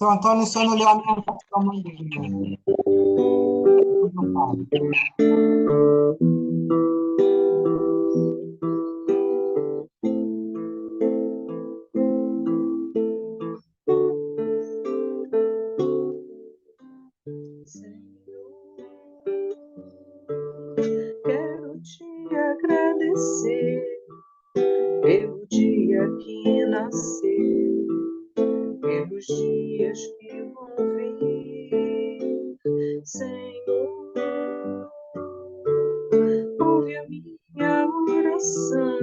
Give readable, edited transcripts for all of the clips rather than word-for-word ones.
Seu Antônio só não leu a minha carta para a mãe dele, né? Depois eu falo. Quero te agradecer pelo dia que nasceu, pelos dias que vão vir, Senhor. Ouve a minha oração,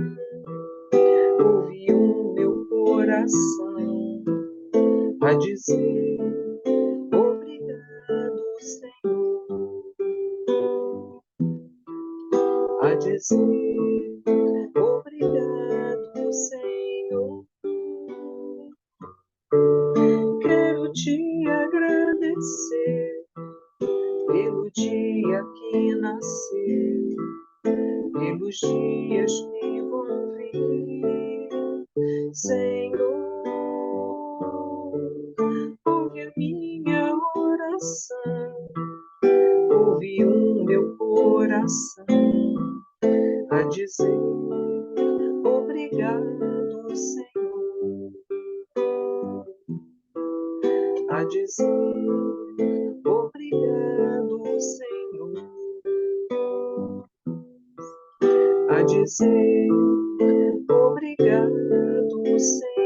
ouve o meu coração a dizer obrigado, Senhor, a dizer obrigado, Senhor. Quero te agradecer pelo dia que nasceu, pelos dias que vão vir, Senhor. Ouve a minha oração, ouve o meu coração a dizer obrigado, Senhor, a dizer obrigado, Senhor, a dizer obrigado, Senhor.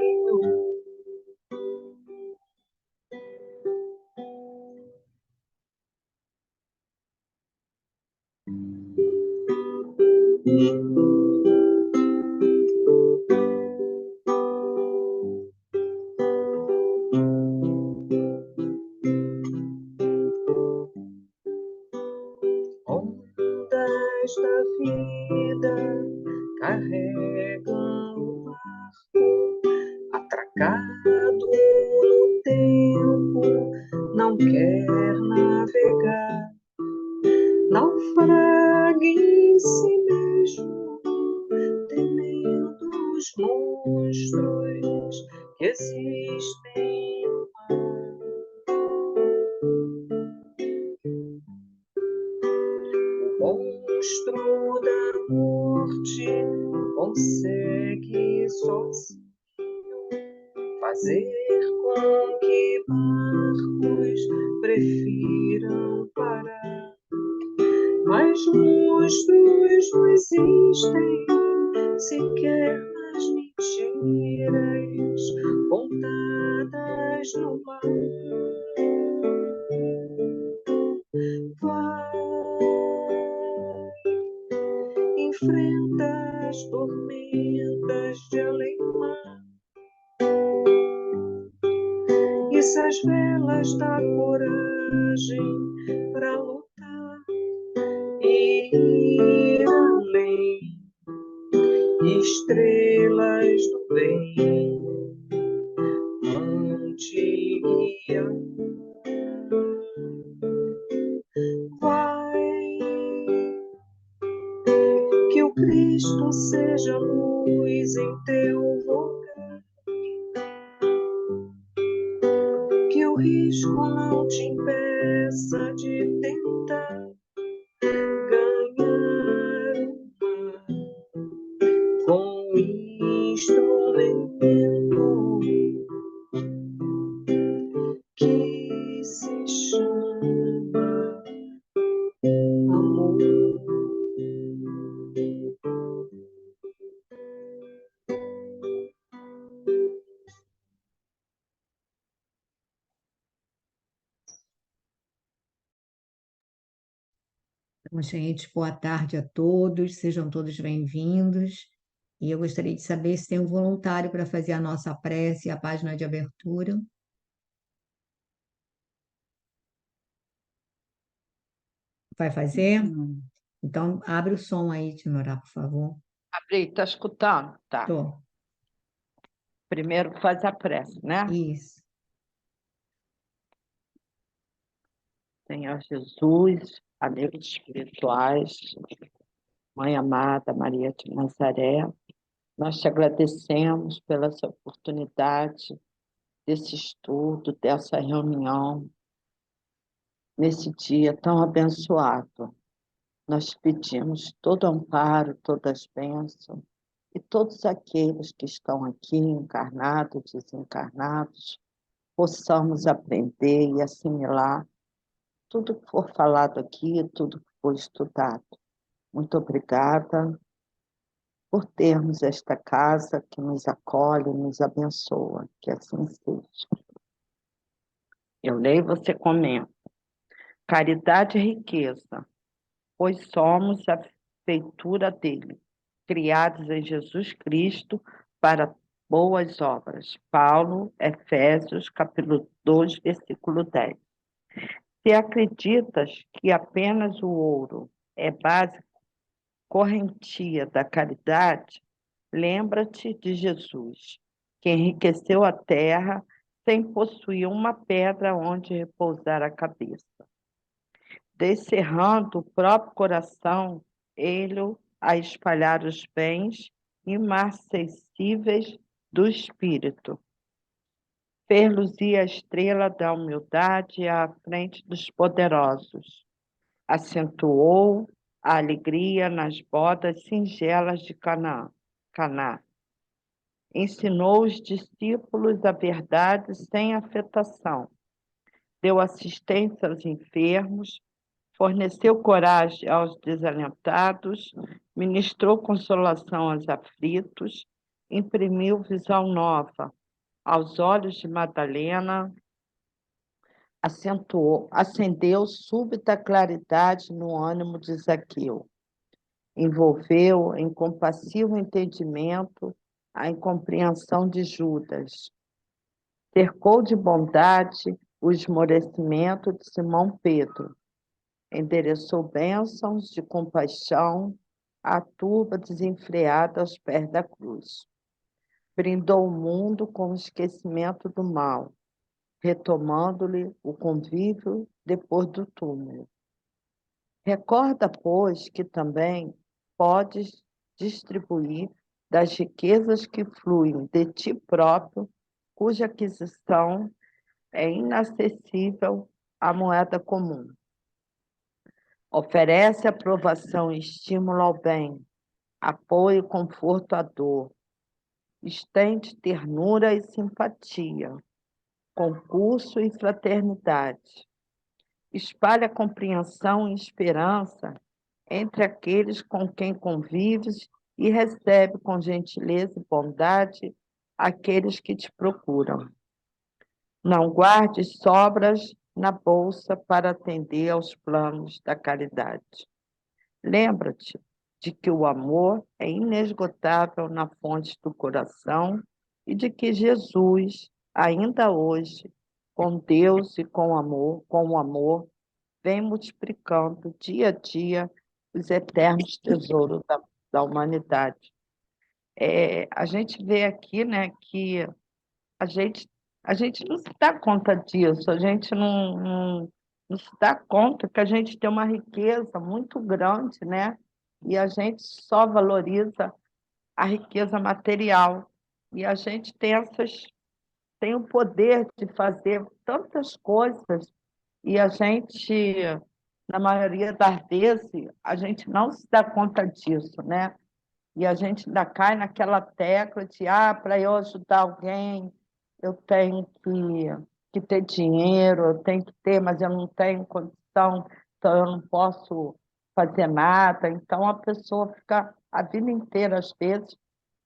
Ondas da vida carregam o barco, atracado no tempo, não quer navegar, naufraga em si mesmo, temendo os monstros que existem no mar. O monstro da morte consegue sozinho fazer com que barcos prefiram parar. Mas monstros não existem sequer nas mentiras contadas no mar. Vai, enfrenta as tormentas de além-mar. Isso as velas da coragem para lutar e ir além. Estrelas do bem vão te guiar. Vai, que o Cristo seja luz em teu vogar, que o risco não te impeça de tentar ganhar o mar com instrumento que se chama amor. Então, gente, boa tarde a todos, sejam todos bem-vindos. E eu gostaria de saber se tem um voluntário para fazer a nossa prece e a página de abertura. Vai fazer? Então, abre o som aí, Tinorá, por favor. Abri, está escutando? Tá. Tô. Primeiro faz a prece, né? Isso. Senhor Jesus, amigos espirituais, Mãe amada Maria de Nazaré, nós te agradecemos pela essa oportunidade desse estudo, dessa reunião, nesse dia tão abençoado. Nós pedimos todo amparo, todas as bênçãos, e todos aqueles que estão aqui, encarnados, desencarnados, possamos aprender e assimilar tudo que for falado aqui, tudo que for estudado. Muito obrigada por termos esta casa que nos acolhe, nos abençoa, que assim seja. Eu leio e você comenta. Caridade e riqueza, pois somos a feitura dele, criados em Jesus Cristo para boas obras. Paulo, Efésios, capítulo 2, versículo 10. Se acreditas que apenas o ouro é base correntia da caridade, lembra-te de Jesus, que enriqueceu a terra sem possuir uma pedra onde repousar a cabeça. Descerrando o próprio coração, ele a espalhar os bens imarcessíveis do Espírito. Fez luzir a estrela da humildade à frente dos poderosos. Acentuou a alegria nas bodas singelas de Caná. Ensinou os discípulos a verdade sem afetação. Deu assistência aos enfermos, forneceu coragem aos desalentados, ministrou consolação aos aflitos, imprimiu visão nova aos olhos de Madalena, acendeu súbita claridade no ânimo de Zaqueu, envolveu em compassivo entendimento a incompreensão de Judas, cercou de bondade o esmorecimento de Simão Pedro, endereçou bênçãos de compaixão à turba desenfreada aos pés da cruz. Brindou o mundo com o esquecimento do mal, retomando-lhe o convívio depois do túmulo. Recorda, pois, que também podes distribuir das riquezas que fluem de ti próprio, cuja aquisição é inacessível à moeda comum. Oferece aprovação e estímulo ao bem, apoio e conforto à dor. Estende ternura e simpatia, concurso e fraternidade. Espalha compreensão e esperança entre aqueles com quem convives e recebe com gentileza e bondade aqueles que te procuram. Não guardes sobras na bolsa para atender aos planos da caridade. Lembra-te de que o amor é inesgotável na fonte do coração e de que Jesus, ainda hoje, com Deus e com o amor, vem multiplicando dia a dia os eternos tesouros da humanidade. A gente vê aqui, né, que a gente, a gente não se dá conta disso, a gente não se dá conta que a gente tem uma riqueza muito grande, né? E a gente só valoriza a riqueza material. E a gente tem o poder de fazer tantas coisas, e a gente, na maioria das vezes, a gente não se dá conta disso, né? E a gente ainda cai naquela tecla de, para eu ajudar alguém, eu tenho que ter dinheiro, eu tenho que ter, mas eu não tenho condição, então eu não posso fazer nada. Então a pessoa fica a vida inteira, às vezes,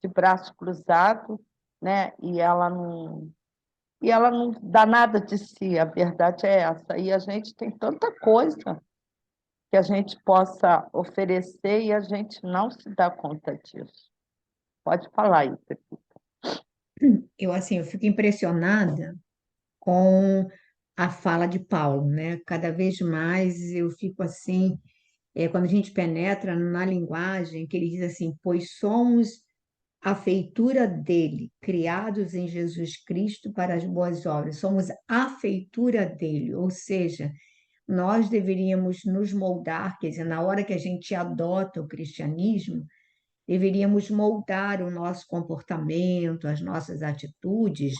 de braço cruzado, né? E ela não dá nada de si, a verdade é essa. E a gente tem tanta coisa que a gente possa oferecer e a gente não se dá conta disso. Pode falar aí, Pepita. Eu fico impressionada com a fala de Paulo, né? Cada vez mais eu fico assim, quando a gente penetra na linguagem, que ele diz assim, pois somos a feitura dele, criados em Jesus Cristo para as boas obras. Somos a feitura dele, ou seja, nós deveríamos nos moldar, quer dizer, na hora que a gente adota o cristianismo, deveríamos moldar o nosso comportamento, as nossas atitudes,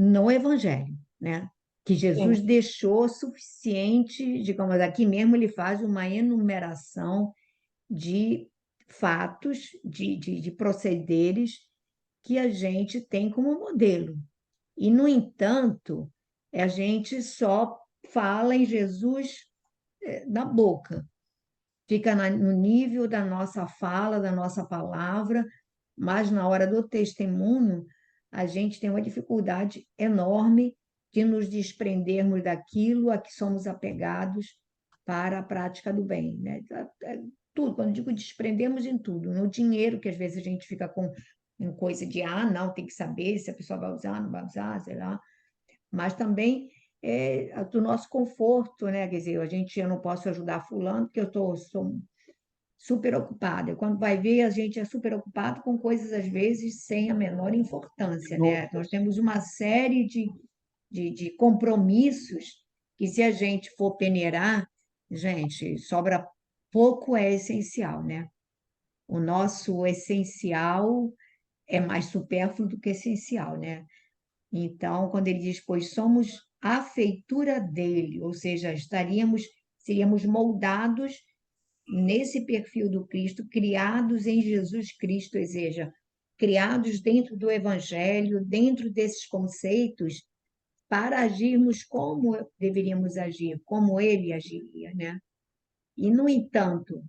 no Evangelho, né? Que Jesus deixou suficiente, digamos, aqui mesmo ele faz uma enumeração de fatos, de procederes que a gente tem como modelo. E, no entanto, a gente só fala em Jesus na boca, fica no nível da nossa fala, da nossa palavra, mas na hora do testemunho, a gente tem uma dificuldade enorme de nos desprendermos daquilo a que somos apegados para a prática do bem, né? Tudo, quando digo desprendemos em tudo, no dinheiro, que às vezes a gente fica com coisa de, não, tem que saber se a pessoa vai usar, não vai usar, sei lá, mas também do nosso conforto, né? Quer dizer, eu não posso ajudar fulano porque sou super ocupada. Quando vai ver, a gente é super ocupado com coisas, às vezes, sem a menor importância, né? Nós temos uma série de compromissos que, se a gente for peneirar, gente, sobra pouco é essencial, né? O nosso essencial é mais supérfluo do que essencial, né? Então, quando ele diz, pois somos a feitura dele, ou seja, seríamos moldados nesse perfil do Cristo, criados em Jesus Cristo, ou seja, criados dentro do Evangelho, dentro desses conceitos, para agirmos como deveríamos agir, como ele agiria, né? E, no entanto,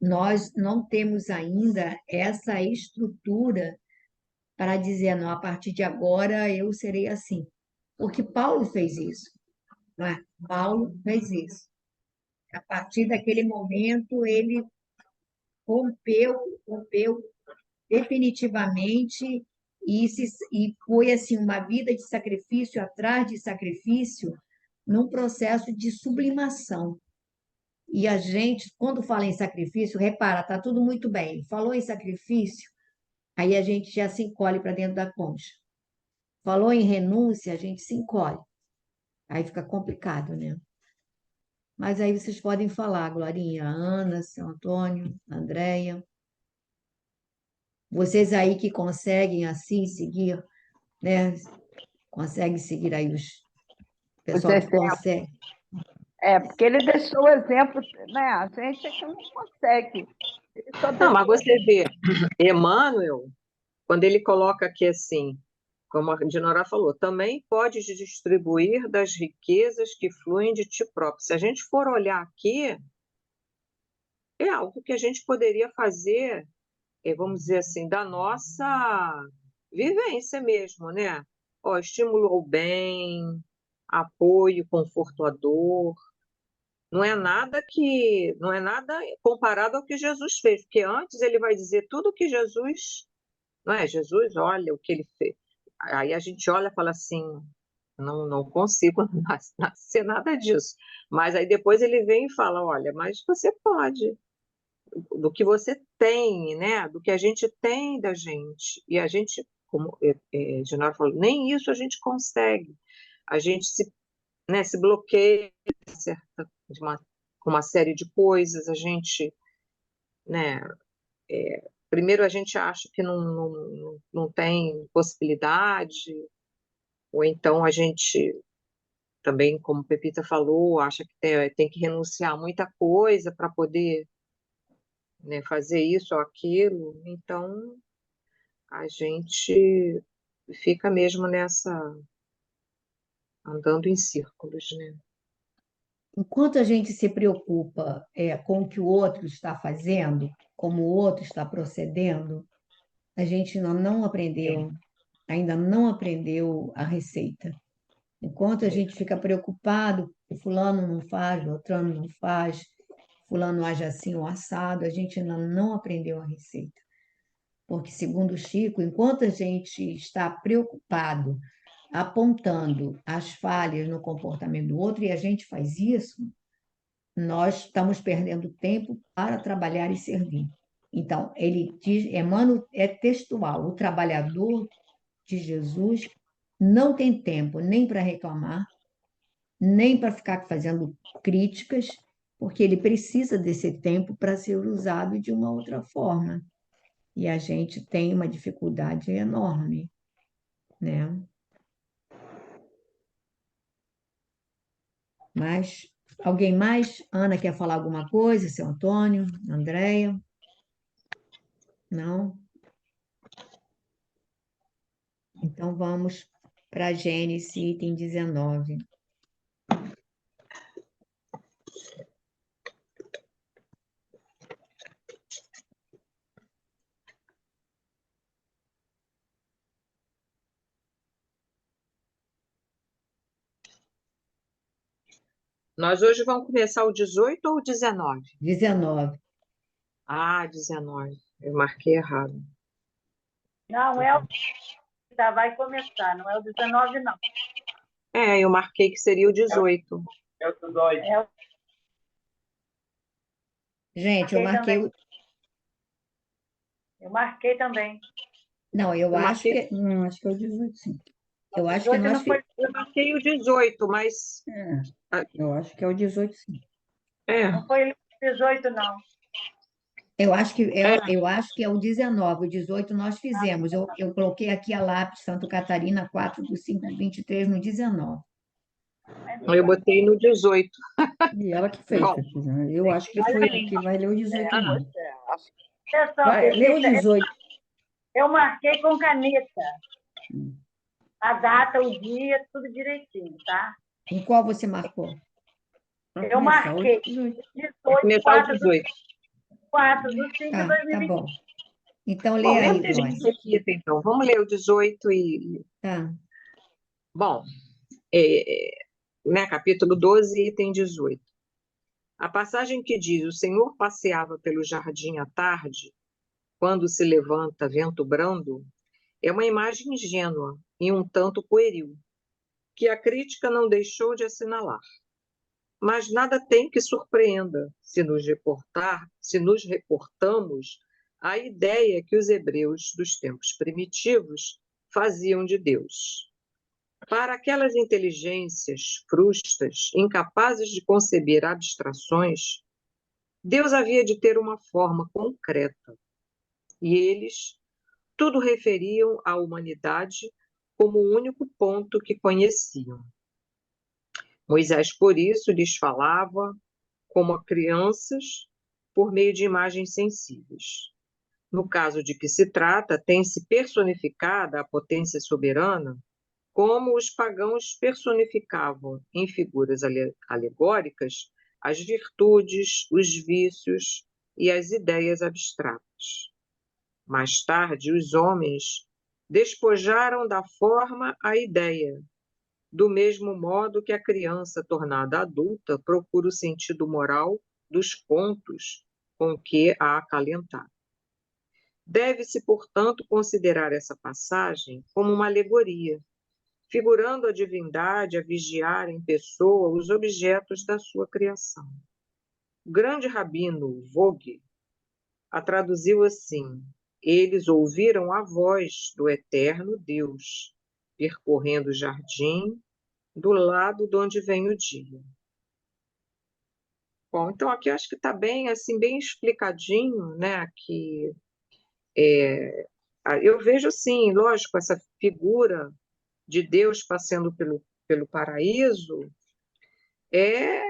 nós não temos ainda essa estrutura para dizer, não, a partir de agora eu serei assim. Porque Paulo fez isso, não é? Paulo fez isso. A partir daquele momento, ele rompeu definitivamente e foi assim uma vida de sacrifício atrás de sacrifício num processo de sublimação. E a gente, quando fala em sacrifício, repara, tá tudo muito bem. Falou em sacrifício, aí a gente já se encolhe para dentro da concha. Falou em renúncia, a gente se encolhe. Aí fica complicado, né? Mas aí vocês podem falar, Glorinha, Ana, São Antônio, Andréia. Vocês aí que conseguem assim seguir, né? Conseguem seguir aí o Os pessoal que exemplos. consegue. Porque ele deixou o exemplo, né? A gente é que não consegue. Ele só Não, mas deixou. você vê, Emmanuel, quando ele coloca aqui assim, como a Dinora falou, também podes distribuir das riquezas que fluem de ti próprio. Se a gente for olhar aqui, é algo que a gente poderia fazer, vamos dizer assim, da nossa vivência mesmo, né? Ó, estímulo ao bem, apoio, conforto à dor. Não é nada comparado ao que Jesus fez, porque antes ele vai dizer tudo o que Jesus, não é? Jesus, olha o que ele fez. Aí a gente olha e fala assim, não consigo nascer nada disso. Mas aí depois ele vem e fala, olha, mas você pode, do que você tem, né? Do que a gente tem da gente. E a gente, como Genaro falou, nem isso a gente consegue. A gente se bloqueia certa, com uma série de coisas, a gente, né? Primeiro a gente acha que não tem possibilidade, ou então a gente também, como Pepita falou, acha que tem que renunciar a muita coisa para poder, né, fazer isso ou aquilo. Então, a gente fica mesmo andando em círculos, né? Enquanto a gente se preocupa com o que o outro está fazendo, como o outro está procedendo, a gente não aprendeu, ainda não aprendeu a receita. Enquanto a gente fica preocupado, o fulano não faz, o outro não faz, fulano age assim ou assado, a gente ainda não aprendeu a receita. Porque, segundo o Chico, enquanto a gente está preocupado, apontando as falhas no comportamento do outro, e a gente faz isso, nós estamos perdendo tempo para trabalhar e servir. Então, ele diz, Emmanuel é textual, o trabalhador de Jesus não tem tempo nem para reclamar, nem para ficar fazendo críticas, porque ele precisa desse tempo para ser usado de uma outra forma. E a gente tem uma dificuldade enorme, né? Mas alguém mais? Ana quer falar alguma coisa? Seu Antônio? Andréia? Não? Então vamos para Gênesis, item 19. Nós hoje vamos começar o 18 ou o 19? 19. Ah, 19. Eu marquei errado. Não é o já vai começar, não é o 19, não. Eu marquei que seria o 18. É o Gente, eu marquei. Eu marquei também. Não, eu Eu acho marquei, que. Não, acho que é o 18, sim. Eu acho que 18 nós. não foi. eu marquei o 18, mas Eu acho que é o 18, sim. Não foi o 18, não. Eu acho que é o 19. O 18 nós fizemos. Eu coloquei aqui a lápis Santa Catarina 4/5/23 no 19. eu botei no 18. E ela que fez, Bom, Catiza. Eu acho que foi que vai ler o 18 mesmo. Atenção, Vai ler o 18. eu marquei com caneta. Hum. A data, o dia, tudo direitinho, tá? Em qual você marcou? Pra Eu começar o marquei 18. 18, começar o 4 18. 4 do 5 de Tá 2020. bom. Então lê Bom, aí, mesmo que a gente Glória. repita, então. Vamos ler o 18 e... Tá. Bom, capítulo 12, item 18. A passagem que diz: o Senhor passeava pelo jardim à tarde, quando se levanta vento brando, é uma imagem ingênua e um tanto pueril, que a crítica não deixou de assinalar. Mas nada tem que surpreenda se nos reportamos à ideia que os hebreus dos tempos primitivos faziam de Deus. Para aquelas inteligências frustas, incapazes de conceber abstrações, Deus havia de ter uma forma concreta, e eles tudo referiam à humanidade como o único ponto que conheciam. Moisés, por isso, lhes falava como a crianças por meio de imagens sensíveis. No caso de que se trata, tem-se personificada a potência soberana, como os pagãos personificavam em figuras alegóricas as virtudes, os vícios e as ideias abstratas. Mais tarde, os homens despojaram da forma a ideia, do mesmo modo que a criança tornada adulta procura o sentido moral dos contos com que a acalentar. Deve-se, portanto, considerar essa passagem como uma alegoria, figurando a divindade a vigiar em pessoa os objetos da sua criação. O grande rabino Vogue a traduziu assim: eles ouviram a voz do eterno Deus, percorrendo o jardim do lado de onde vem o dia. Bom, então aqui eu acho que está bem, assim, bem explicadinho, né? Que eu vejo, assim, lógico, essa figura de Deus passeando pelo paraíso, é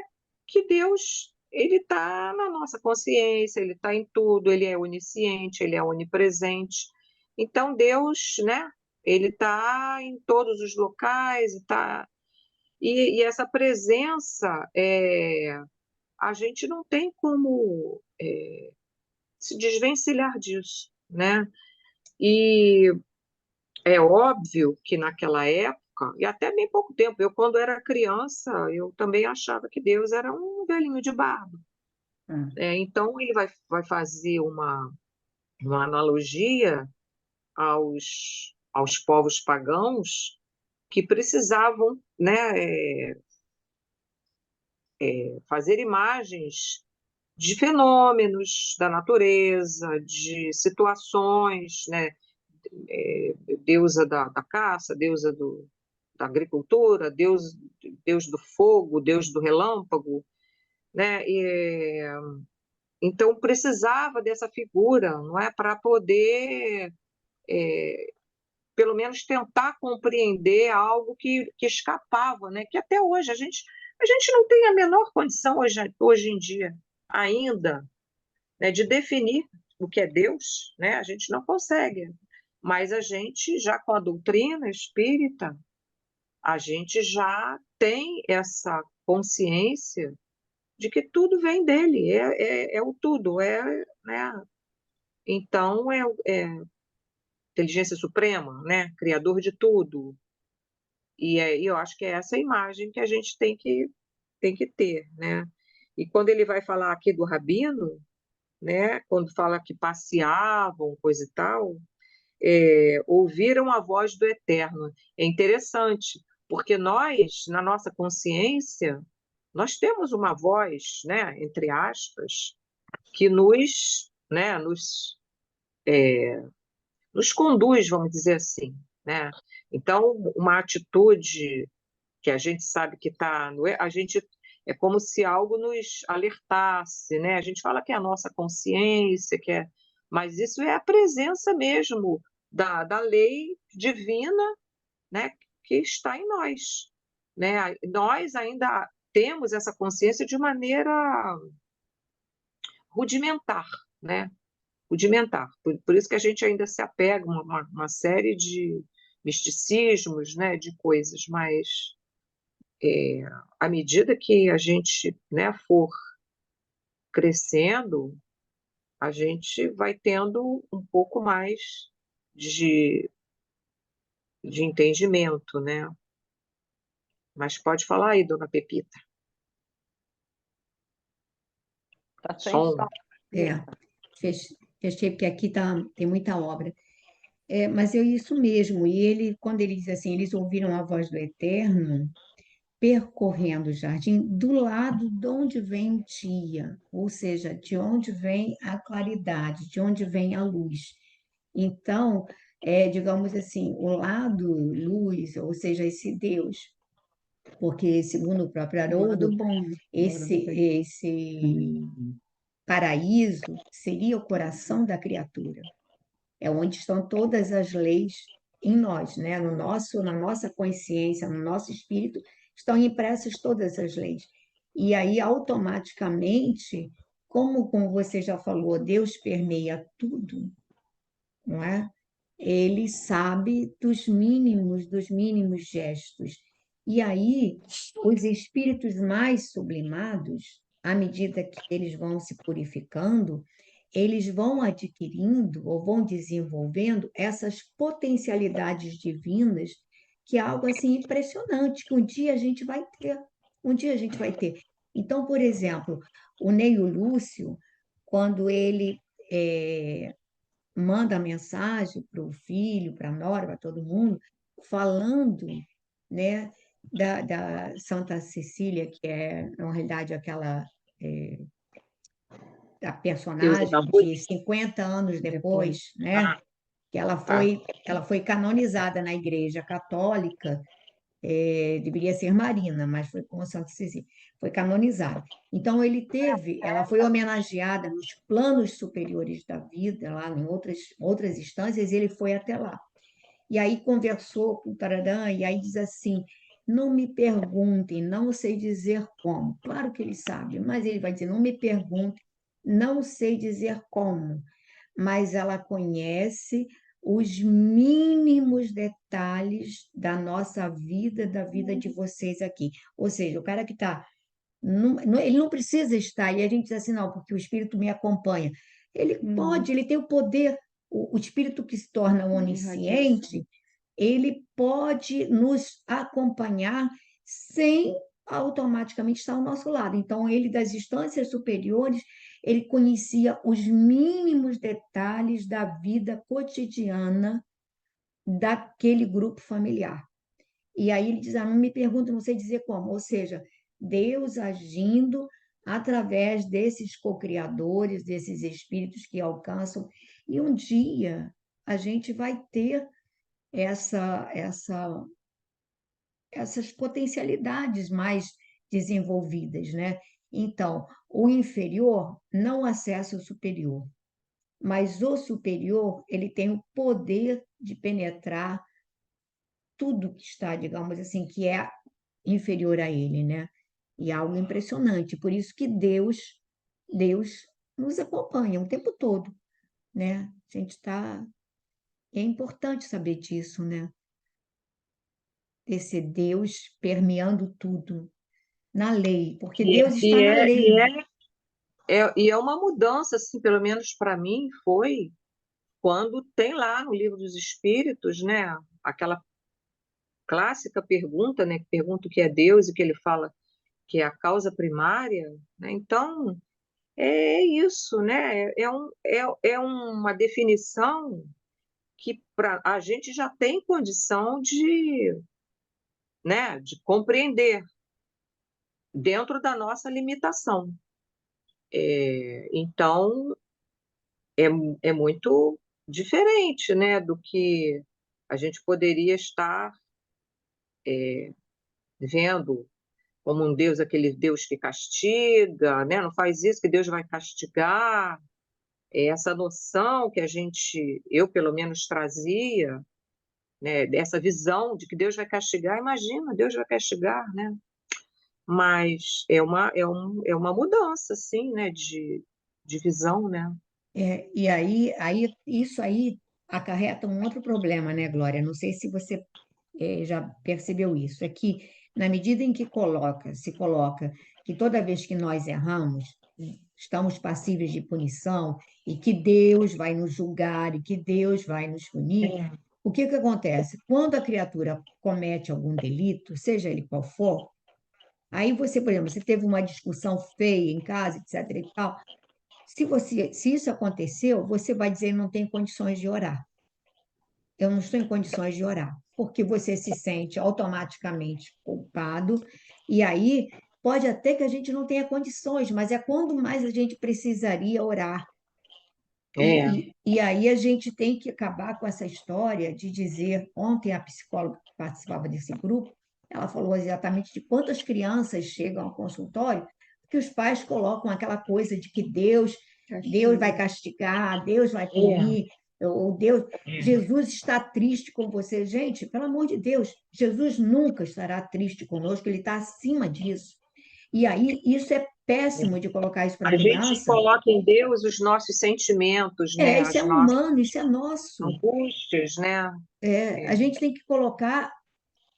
que Deus, ele está na nossa consciência, ele está em tudo, ele é onisciente, ele é onipresente. Então Deus, né? Ele está em todos os locais, e essa presença a gente não tem como se desvencilhar disso, né? E é óbvio que naquela época, e até bem pouco tempo, eu quando era criança, eu também achava que Deus era um velhinho de barba. Então ele vai fazer uma analogia aos povos pagãos que precisavam, né, fazer imagens de fenômenos da natureza, de situações, né? Deusa da caça, deusa da agricultura, Deus do fogo, Deus do relâmpago, né? Então precisava dessa figura, não é, para poder pelo menos tentar compreender algo que escapava, né? Que até hoje a gente não tem a menor condição hoje em dia ainda, né, de definir o que é Deus, né? A gente não consegue, mas a gente já com a doutrina espírita, a gente já tem essa consciência de que tudo vem dele, é o tudo, né? Então é inteligência suprema, né? Criador de tudo. E eu acho que é essa imagem que a gente tem que ter, né? E quando ele vai falar aqui do Rabino, né? Quando fala que passeavam, coisa e tal, ouviram a voz do Eterno. É interessante, porque nós, na nossa consciência, nós temos uma voz, né? Entre aspas, que né? Nos conduz, vamos dizer assim, né? Então, uma atitude que a gente sabe que está, a gente é como se algo nos alertasse, né? A gente fala que é a nossa consciência, mas isso é a presença mesmo da lei divina, né? Que está em nós, né? Nós ainda temos essa consciência de maneira rudimentar, né? Rudimentar. Por isso que a gente ainda se apega a uma série de misticismos, né? De coisas, mas à medida que a gente, né, for crescendo, a gente vai tendo um pouco mais de, de entendimento, né? Mas pode falar aí, dona Pepita. Está sem Som. som. É, fechei porque aqui tem muita obra. Mas é isso mesmo. E ele, quando ele diz assim, eles ouviram a voz do Eterno percorrendo o jardim do lado de onde vem o dia, ou seja, de onde vem a claridade, de onde vem a luz. Então, digamos assim, o lado luz, ou seja, esse Deus, porque segundo o próprio O lado Haroldo, bom, né? esse paraíso seria o coração da criatura. É onde estão todas as leis em nós, né? Na nossa consciência, no nosso espírito, estão impressas todas as leis. E aí, automaticamente, como você já falou, Deus permeia tudo, não é? Ele sabe dos mínimos gestos. E aí, os espíritos mais sublimados, à medida que eles vão se purificando, eles vão adquirindo ou vão desenvolvendo essas potencialidades divinas, que é algo assim impressionante, que um dia a gente vai ter. Um dia a gente vai ter. Então, por exemplo, o Neio Lúcio, quando ele manda mensagem para o filho, para a nora, para todo mundo, falando, né, da Santa Cecília, que é, na realidade, aquela a Deusa da personagem luz. que 50 anos Depois. depois, né, que ela foi canonizada na Igreja Católica, deveria ser Marina, mas foi com Santa Cecília, foi canonizada. Então ela foi homenageada nos planos superiores da vida, lá em outras instâncias, ele foi até lá. E aí conversou com o Taradã, e aí diz assim: não me perguntem, não sei dizer como. Claro que ele sabe, mas ele vai dizer: não me perguntem, não sei dizer como, mas ela conhece os mínimos detalhes da nossa vida, da vida de vocês aqui. Ou seja, o cara que está. Ele não precisa estar, e a gente diz assim, não, porque o espírito me acompanha. Ele pode, ele tem o poder, o espírito que se torna onisciente, ele pode nos acompanhar sem automaticamente estar ao nosso lado. Então, ele, das instâncias superiores, ele conhecia os mínimos detalhes da vida cotidiana daquele grupo familiar. E aí ele diz: não me pergunta, não sei dizer como. Ou seja, Deus agindo através desses co-criadores, desses espíritos que alcançam. E um dia a gente vai ter essa, essa, essas potencialidades mais desenvolvidas, né? Então, o inferior não acessa o superior. mas o superior, ele tem o poder de penetrar tudo que está, digamos assim, que é inferior a ele, né? E é algo impressionante. Por isso que Deus nos acompanha o tempo todo, né? A gente está. É importante saber disso, né? Esse Deus permeando tudo na lei, porque E, Deus está e, na é, e, lei. e é uma mudança, assim, pelo menos para mim, foi quando tem lá no Livro dos Espíritos, né, aquela clássica pergunta, né, que pergunta o que é Deus e que ele fala que é a causa primária, né? Então, é isso, né? É uma definição que a gente já tem condição né, de compreender dentro da nossa limitação. Então, é, é muito diferente, né, do que a gente poderia estar vendo como um Deus, aquele Deus que castiga, né? Não faz isso que Deus vai castigar. É essa noção que eu pelo menos trazia, né? Dessa visão de que Deus vai castigar. Imagina, Deus vai castigar, né? Mas é uma mudança, assim, né? De visão, né? E aí, isso aí acarreta um outro problema, né, Glória? Não sei se você já percebeu isso. É que, na medida em que se coloca que toda vez que nós erramos, estamos passíveis de punição e que Deus vai nos julgar e que Deus vai nos punir, o que acontece? Quando a criatura comete algum delito, seja ele qual for, aí você, por exemplo, você teve uma discussão feia em casa, etc. e tal. Se isso aconteceu, você vai dizer não tem condições de orar. Eu não estou em condições de orar, porque você se sente automaticamente culpado, e aí pode até que a gente não tenha condições, mas é quando mais a gente precisaria orar. É, E aí a gente tem que acabar com essa história de dizer, ontem a psicóloga que participava desse grupo, ela falou exatamente de quantas crianças chegam ao consultório, que os pais colocam aquela coisa de que Deus vai castigar, Deus vai punir, ou Deus, Jesus está triste com você. Gente, pelo amor de Deus, Jesus nunca estará triste conosco, ele está acima disso. E aí, isso é péssimo de colocar isso para a a gente criança. coloca em Deus os nossos sentimentos, né? Isso é As nossas humano, isso é nosso. angústias, né? A gente tem que colocar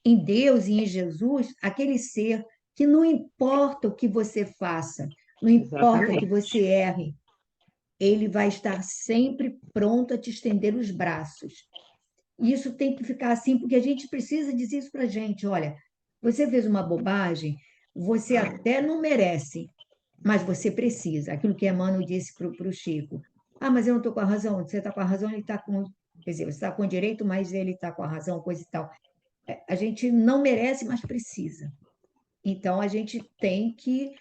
em Deus e em Jesus aquele ser que não importa o que você faça, não importa que Exatamente. você erre, ele vai estar sempre pronto a te estender os braços. E isso tem que ficar assim, porque a gente precisa dizer isso para a gente. Olha, você fez uma bobagem, você até não merece, mas você precisa. Aquilo que Emmanuel disse para o Chico. Ah, mas eu não estou com a razão. Você está com a razão, ele está com. Quer dizer, você está com o direito, mas ele está com a razão, coisa e tal. A gente não merece, mas precisa. Então, a gente tem que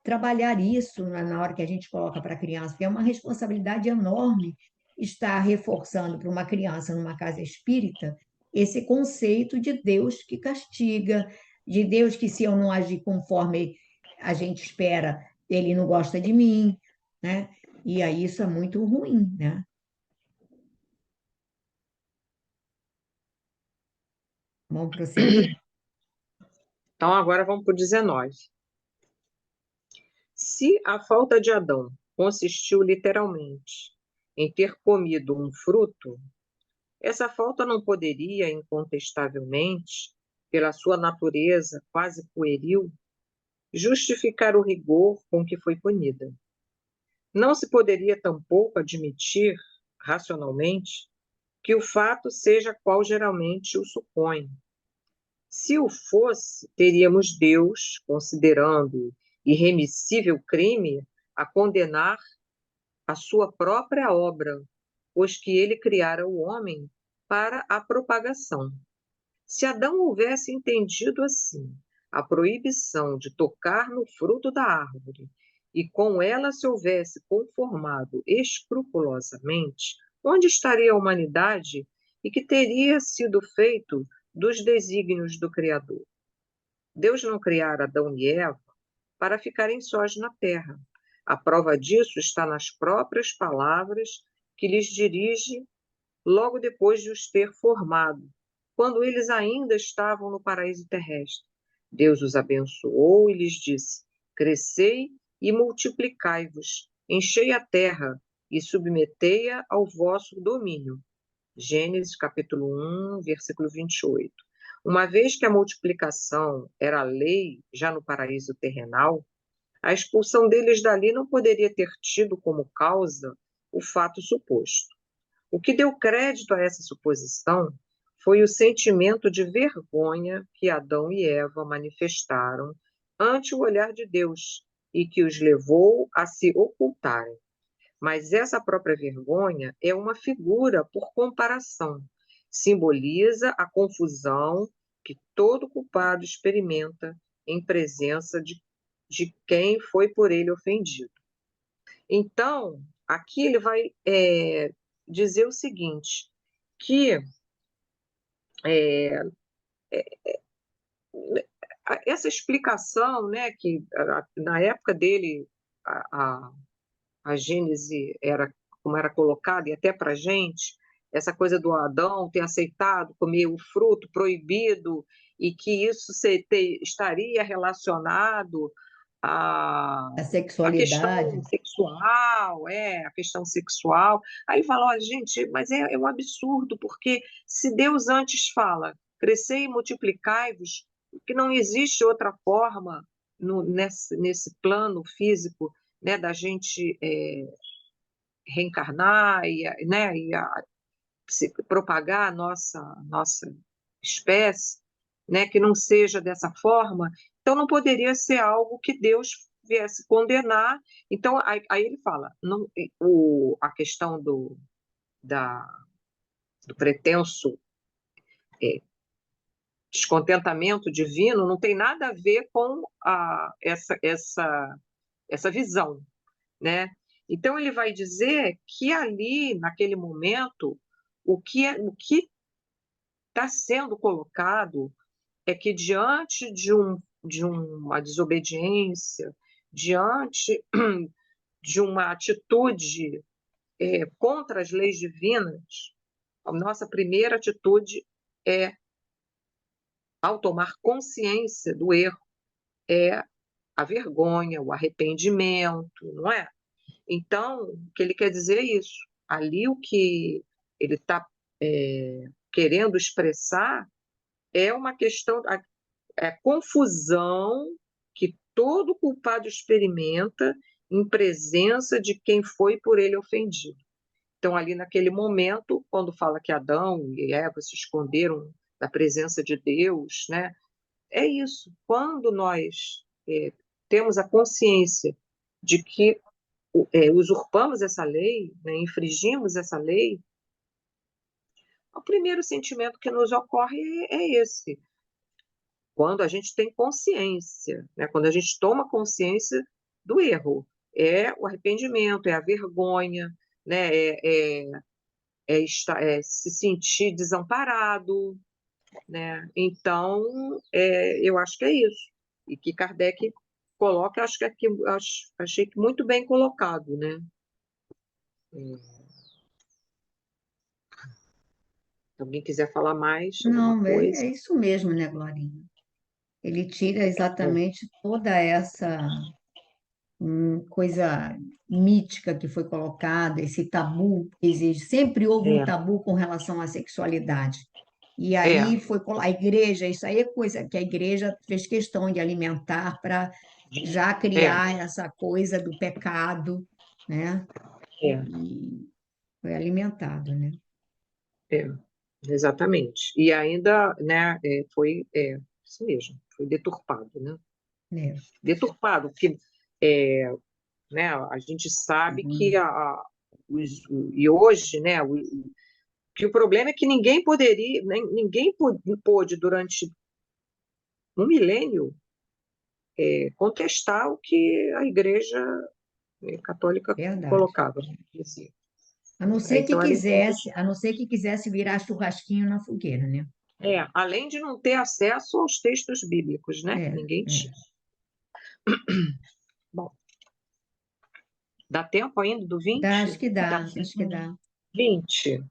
trabalhar isso na hora que a gente coloca para a criança, porque é uma responsabilidade enorme estar reforçando para uma criança numa casa espírita esse conceito de Deus que castiga, de Deus que se eu não agir conforme a gente espera, ele não gosta de mim, né? E aí isso é muito ruim, né? Vamos prosseguir? Então, agora vamos para o 19. Se a falta de Adão consistiu literalmente em ter comido um fruto, essa falta não poderia, incontestavelmente, pela sua natureza quase pueril, justificar o rigor com que foi punida. Não se poderia tampouco admitir, racionalmente, que o fato seja qual geralmente o supõe. Se o fosse, teríamos Deus, considerando irremissível crime, a condenar a sua própria obra, pois que ele criara o homem para a propagação. Se Adão houvesse entendido assim a proibição de tocar no fruto da árvore, e com ela se houvesse conformado escrupulosamente, onde estaria a humanidade e que teria sido feito dos desígnios do Criador? Deus não criara Adão e Eva para ficarem sós na terra. A prova disso está nas próprias palavras que lhes dirige logo depois de os ter formado, quando eles ainda estavam no paraíso terrestre. Deus os abençoou e lhes disse: crescei e multiplicai-vos, enchei a terra e submetei-a ao vosso domínio. Gênesis capítulo 1, versículo 28. Uma vez que a multiplicação era lei já no paraíso terrenal, a expulsão deles dali não poderia ter tido como causa o fato suposto. O que deu crédito a essa suposição foi o sentimento de vergonha que Adão e Eva manifestaram ante o olhar de Deus e que os levou a se ocultarem. Mas essa própria vergonha é uma figura por comparação. Simboliza a confusão que todo culpado experimenta em presença de quem foi por ele ofendido. Então, aqui ele vai dizer o seguinte, que essa explicação, né, que na época dele a Gênese era como era colocada, e até para a gente, essa coisa do Adão ter aceitado comer o fruto proibido e que isso estaria relacionado A a sexualidade. questão sexual, a questão sexual. Aí ele fala, olha, gente, mas é um absurdo, porque se Deus antes fala, crescei e multiplicai-vos, que não existe outra forma nesse plano físico, né, da gente reencarnar e propagar a nossa espécie, né, que não seja dessa forma, então não poderia ser algo que Deus viesse condenar. Então, aí ele fala, a questão do pretenso descontentamento divino não tem nada a ver com essa visão, né? Então ele vai dizer que ali, naquele momento, o que está sendo colocado é que diante de uma desobediência, diante de uma atitude contra as leis divinas, a nossa primeira atitude ao tomar consciência do erro, é a vergonha, o arrependimento, não é? Então, o que ele quer dizer é isso. Ali o que ele está querendo expressar é uma questão, a confusão que todo culpado experimenta em presença de quem foi por ele ofendido. Então, ali naquele momento, quando fala que Adão e Eva se esconderam da presença de Deus, né? É isso. Quando nós temos a consciência de que usurpamos essa lei, né, infringimos essa lei, o primeiro sentimento que nos ocorre é esse. Quando a gente tem consciência, né, quando a gente toma consciência do erro, é o arrependimento, é a vergonha, né, se sentir desamparado, né? Então, eu acho que é isso. E que Kardec coloca, acho que aqui, achei que muito bem colocado, né? Se alguém quiser falar mais alguma Não, coisa. é isso mesmo, né, Glorinha? Ele tira exatamente toda essa coisa mítica que foi colocada, esse tabu que existe. Sempre houve um É, tabu com relação à sexualidade. E é, aí foi a igreja, isso aí é coisa que a igreja fez questão de alimentar para já é, criar essa coisa do pecado, né? é, E foi alimentado, né? é, exatamente. E ainda, né, foi, isso mesmo, foi deturpado, né? É. Deturpado, porque né, a gente sabe que Uhum. e hoje, né, que o problema é que ninguém poderia, ninguém pôde durante um milênio contestar o que a Igreja católica Verdade. colocava, dizia. A não ser que Então, quisesse, a não ser que quisesse virar churrasquinho na fogueira, né? além de não ter acesso aos textos bíblicos, né? É, Ninguém é. tinha. Bom, dá tempo ainda do Dá, 20? acho que dá, Dá. acho que dá. 20.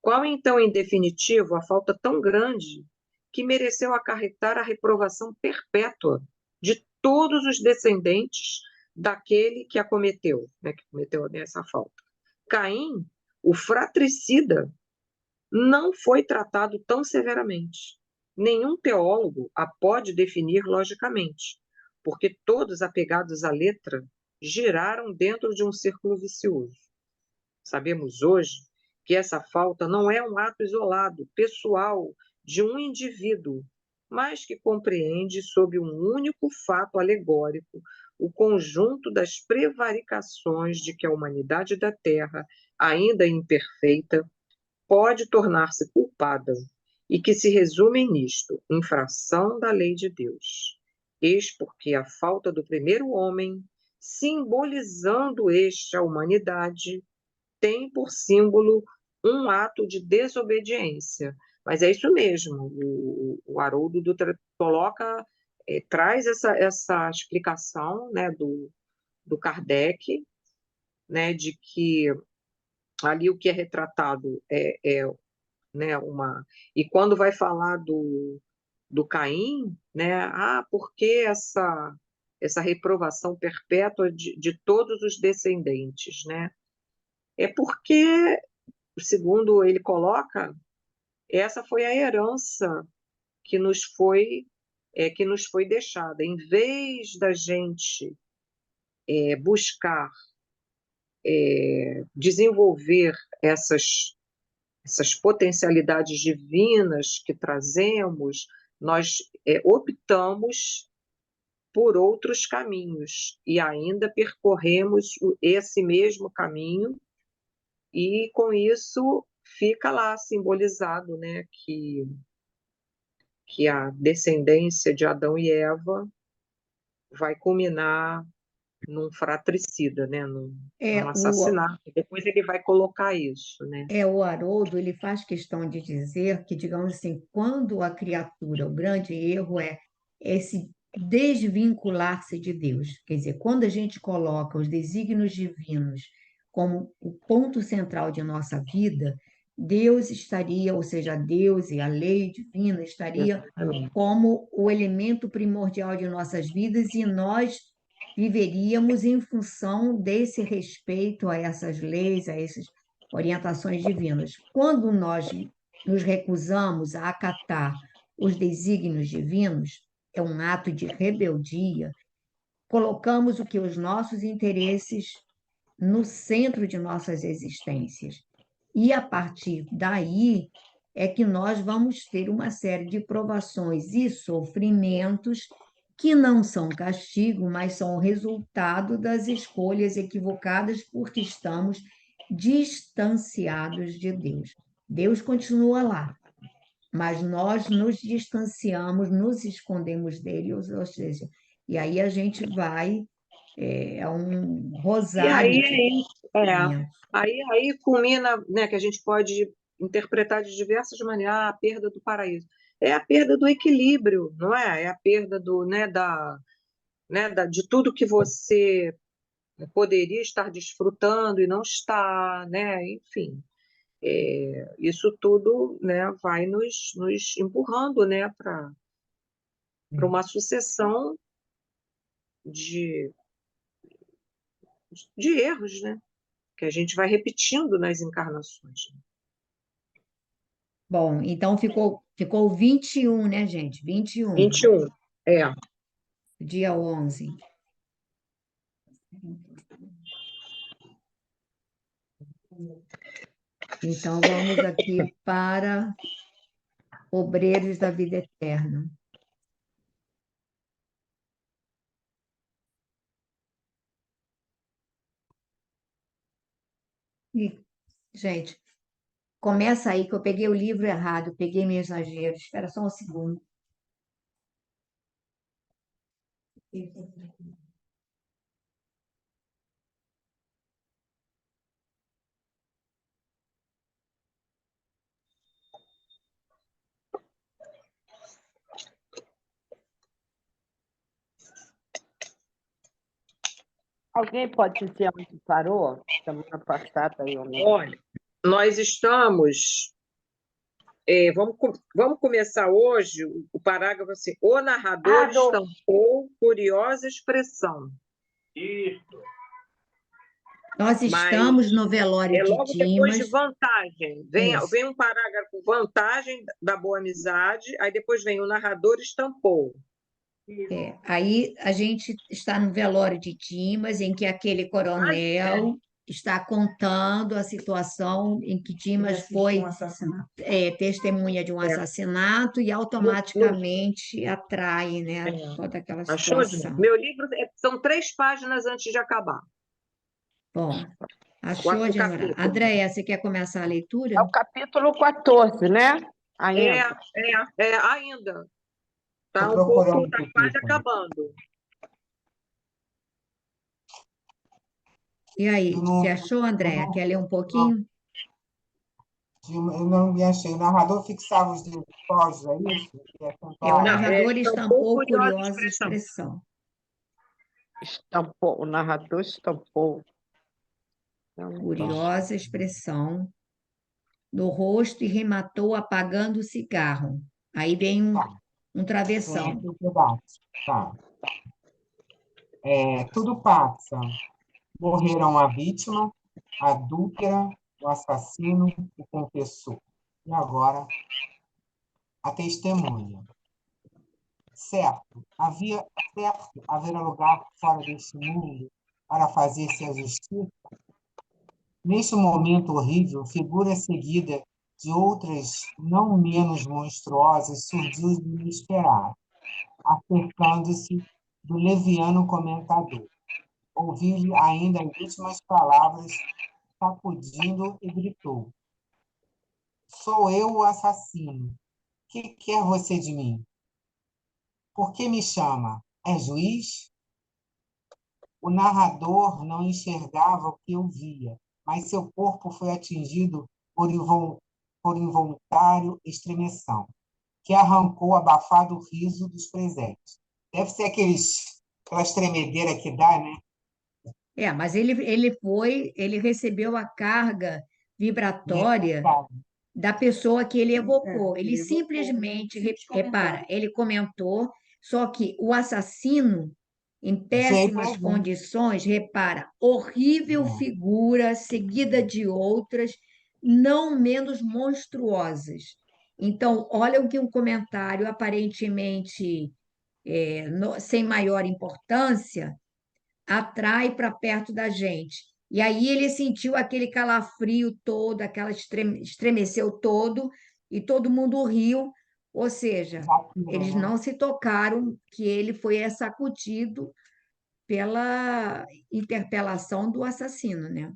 Qual, então, em definitivo, a falta tão grande que mereceu acarretar a reprovação perpétua de todos os descendentes daquele que a cometeu, né, que cometeu essa falta? Caim, o fratricida, não foi tratado tão severamente. Nenhum teólogo a pode definir logicamente, porque todos apegados à letra giraram dentro de um círculo vicioso. Sabemos hoje que essa falta não é um ato isolado, pessoal, de um indivíduo, mas que compreende, sob um único fato alegórico, o conjunto das prevaricações de que a humanidade da Terra, ainda imperfeita, pode tornar-se culpada e que se resumem nisto: infração da lei de Deus. Eis porque a falta do primeiro homem, simbolizando este a humanidade, tem por símbolo um ato de desobediência. Mas é isso mesmo, o Haroldo Dutra coloca, traz essa explicação, né, do Kardec, né, de que ali o que é retratado né, E quando vai falar do Caim, né, por que essa reprovação perpétua de todos os descendentes, né? É porque, segundo ele coloca, essa foi a herança que que nos foi deixada. Em vez da gente buscar desenvolver essas potencialidades divinas que trazemos, nós optamos por outros caminhos e ainda percorremos esse mesmo caminho, e com isso fica lá simbolizado, né, que a descendência de Adão e Eva vai culminar num fratricida, né, num É, o, assassinato. Depois ele vai colocar isso, né? o Haroldo, ele faz questão de dizer que, digamos assim, quando a criatura, o grande erro é esse desvincular-se de Deus. Quer dizer, quando a gente coloca os desígnios divinos como o ponto central de nossa vida, Deus estaria, ou seja, Deus e a lei divina estaria Exatamente. como o elemento primordial de nossas vidas e nós viveríamos em função desse respeito a essas leis, a essas orientações divinas. Quando nós nos recusamos a acatar os desígnios divinos, é um ato de rebeldia, colocamos o que os nossos interesses no centro de nossas existências. E a partir daí é que nós vamos ter uma série de provações e sofrimentos que não são castigo, mas são o resultado das escolhas equivocadas porque estamos distanciados de Deus. Deus continua lá, mas nós nos distanciamos, nos escondemos dele, ou seja, e aí a gente vai, é um E rosário aí de é isso. sofrimentos. Aí culmina, né, que a gente pode interpretar de diversas maneiras, a perda do paraíso. É a perda do equilíbrio, não é? É a perda de tudo que você poderia estar desfrutando e não está, né? Enfim, isso tudo, né, vai nos empurrando, né, para uma sucessão de, de erros, né, que a gente vai repetindo nas encarnações. Bom, então ficou 21, né, gente? 21, 21. É. dia 11. Então, vamos aqui para obreiros da vida eterna. E, gente, começa aí que eu peguei o livro errado, peguei mensageiro. Espera só um segundo. Alguém pode dizer onde parou? Semana passada eu não. Olha, nós estamos. Vamos começar hoje o parágrafo assim. O narrador estampou curiosa expressão. Nós Mas estamos no velório é de logo depois de Dimas. vantagem. Isso. Vem um parágrafo vantagem da boa amizade, aí depois vem o narrador estampou. Aí a gente está no velório de Dimas, em que aquele coronel está contando a situação em que Dimas foi testemunha de um assassinato e automaticamente atrai, né, toda aquela Achou? situação. Meu livro são 3 páginas antes de acabar. Bom, achou, O Genora? capítulo. Andréia, você quer começar a leitura? É o capítulo 14, né? Ainda. Ainda. Tá Tô um pouco, procurando tá aqui, quase Cris. acabando. E aí, Eu não- você achou, Andréia? Quer ler um pouquinho? Eu não me achei. O narrador fixava os episódios, é isso? O narrador estampou estampou curiosa expressão. Estampou, o narrador estampou. Curiosa expressão no rosto e rematou apagando o cigarro. Aí vem um travessão. Tá. Tudo passa. Morreram a vítima, a adúltera, o assassino, o confessor. E agora, a testemunha. Certo, haver lugar fora deste mundo para fazer-se a justiça? Neste momento horrível, figura seguida de outras não menos monstruosas surgiu do inesperado, acercando-se do leviano comentador. Ouviu-lhe ainda as últimas palavras, sacudindo e gritou: Sou eu o assassino. Que quer você de mim? Por que me chama? É juiz? O narrador não enxergava o que eu via, mas seu corpo foi atingido por involuntário estremeção, que arrancou o abafado riso dos presentes. Deve ser aquelas tremedeiras que dá, né? Mas ele recebeu a carga vibratória da pessoa que ele evocou. Ele simplesmente, repara, ele comentou, só que o assassino, em péssimas condições, repara, horrível figura seguida de outras, não menos monstruosas. Então, olha o que um comentário aparentemente sem maior importância atrai para perto da gente. E aí ele sentiu aquele calafrio todo, estremeceu todo, e todo mundo riu, ou seja, eles não se tocaram que ele foi sacudido pela interpelação do assassino, né?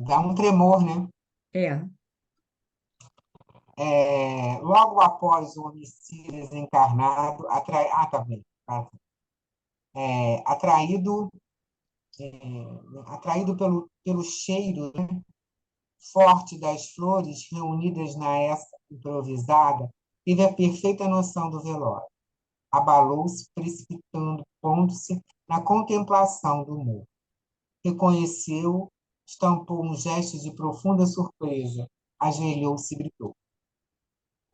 Dá um tremor, né? Logo após o homicídio desencarnado, tá bem. Atraído pelo cheiro, né, forte das flores reunidas na essa improvisada, teve a perfeita noção do velório. Abalou-se, precipitando, pondo-se na contemplação do morto. Reconheceu, estampou um gesto de profunda surpresa, ajoelhou-se e gritou: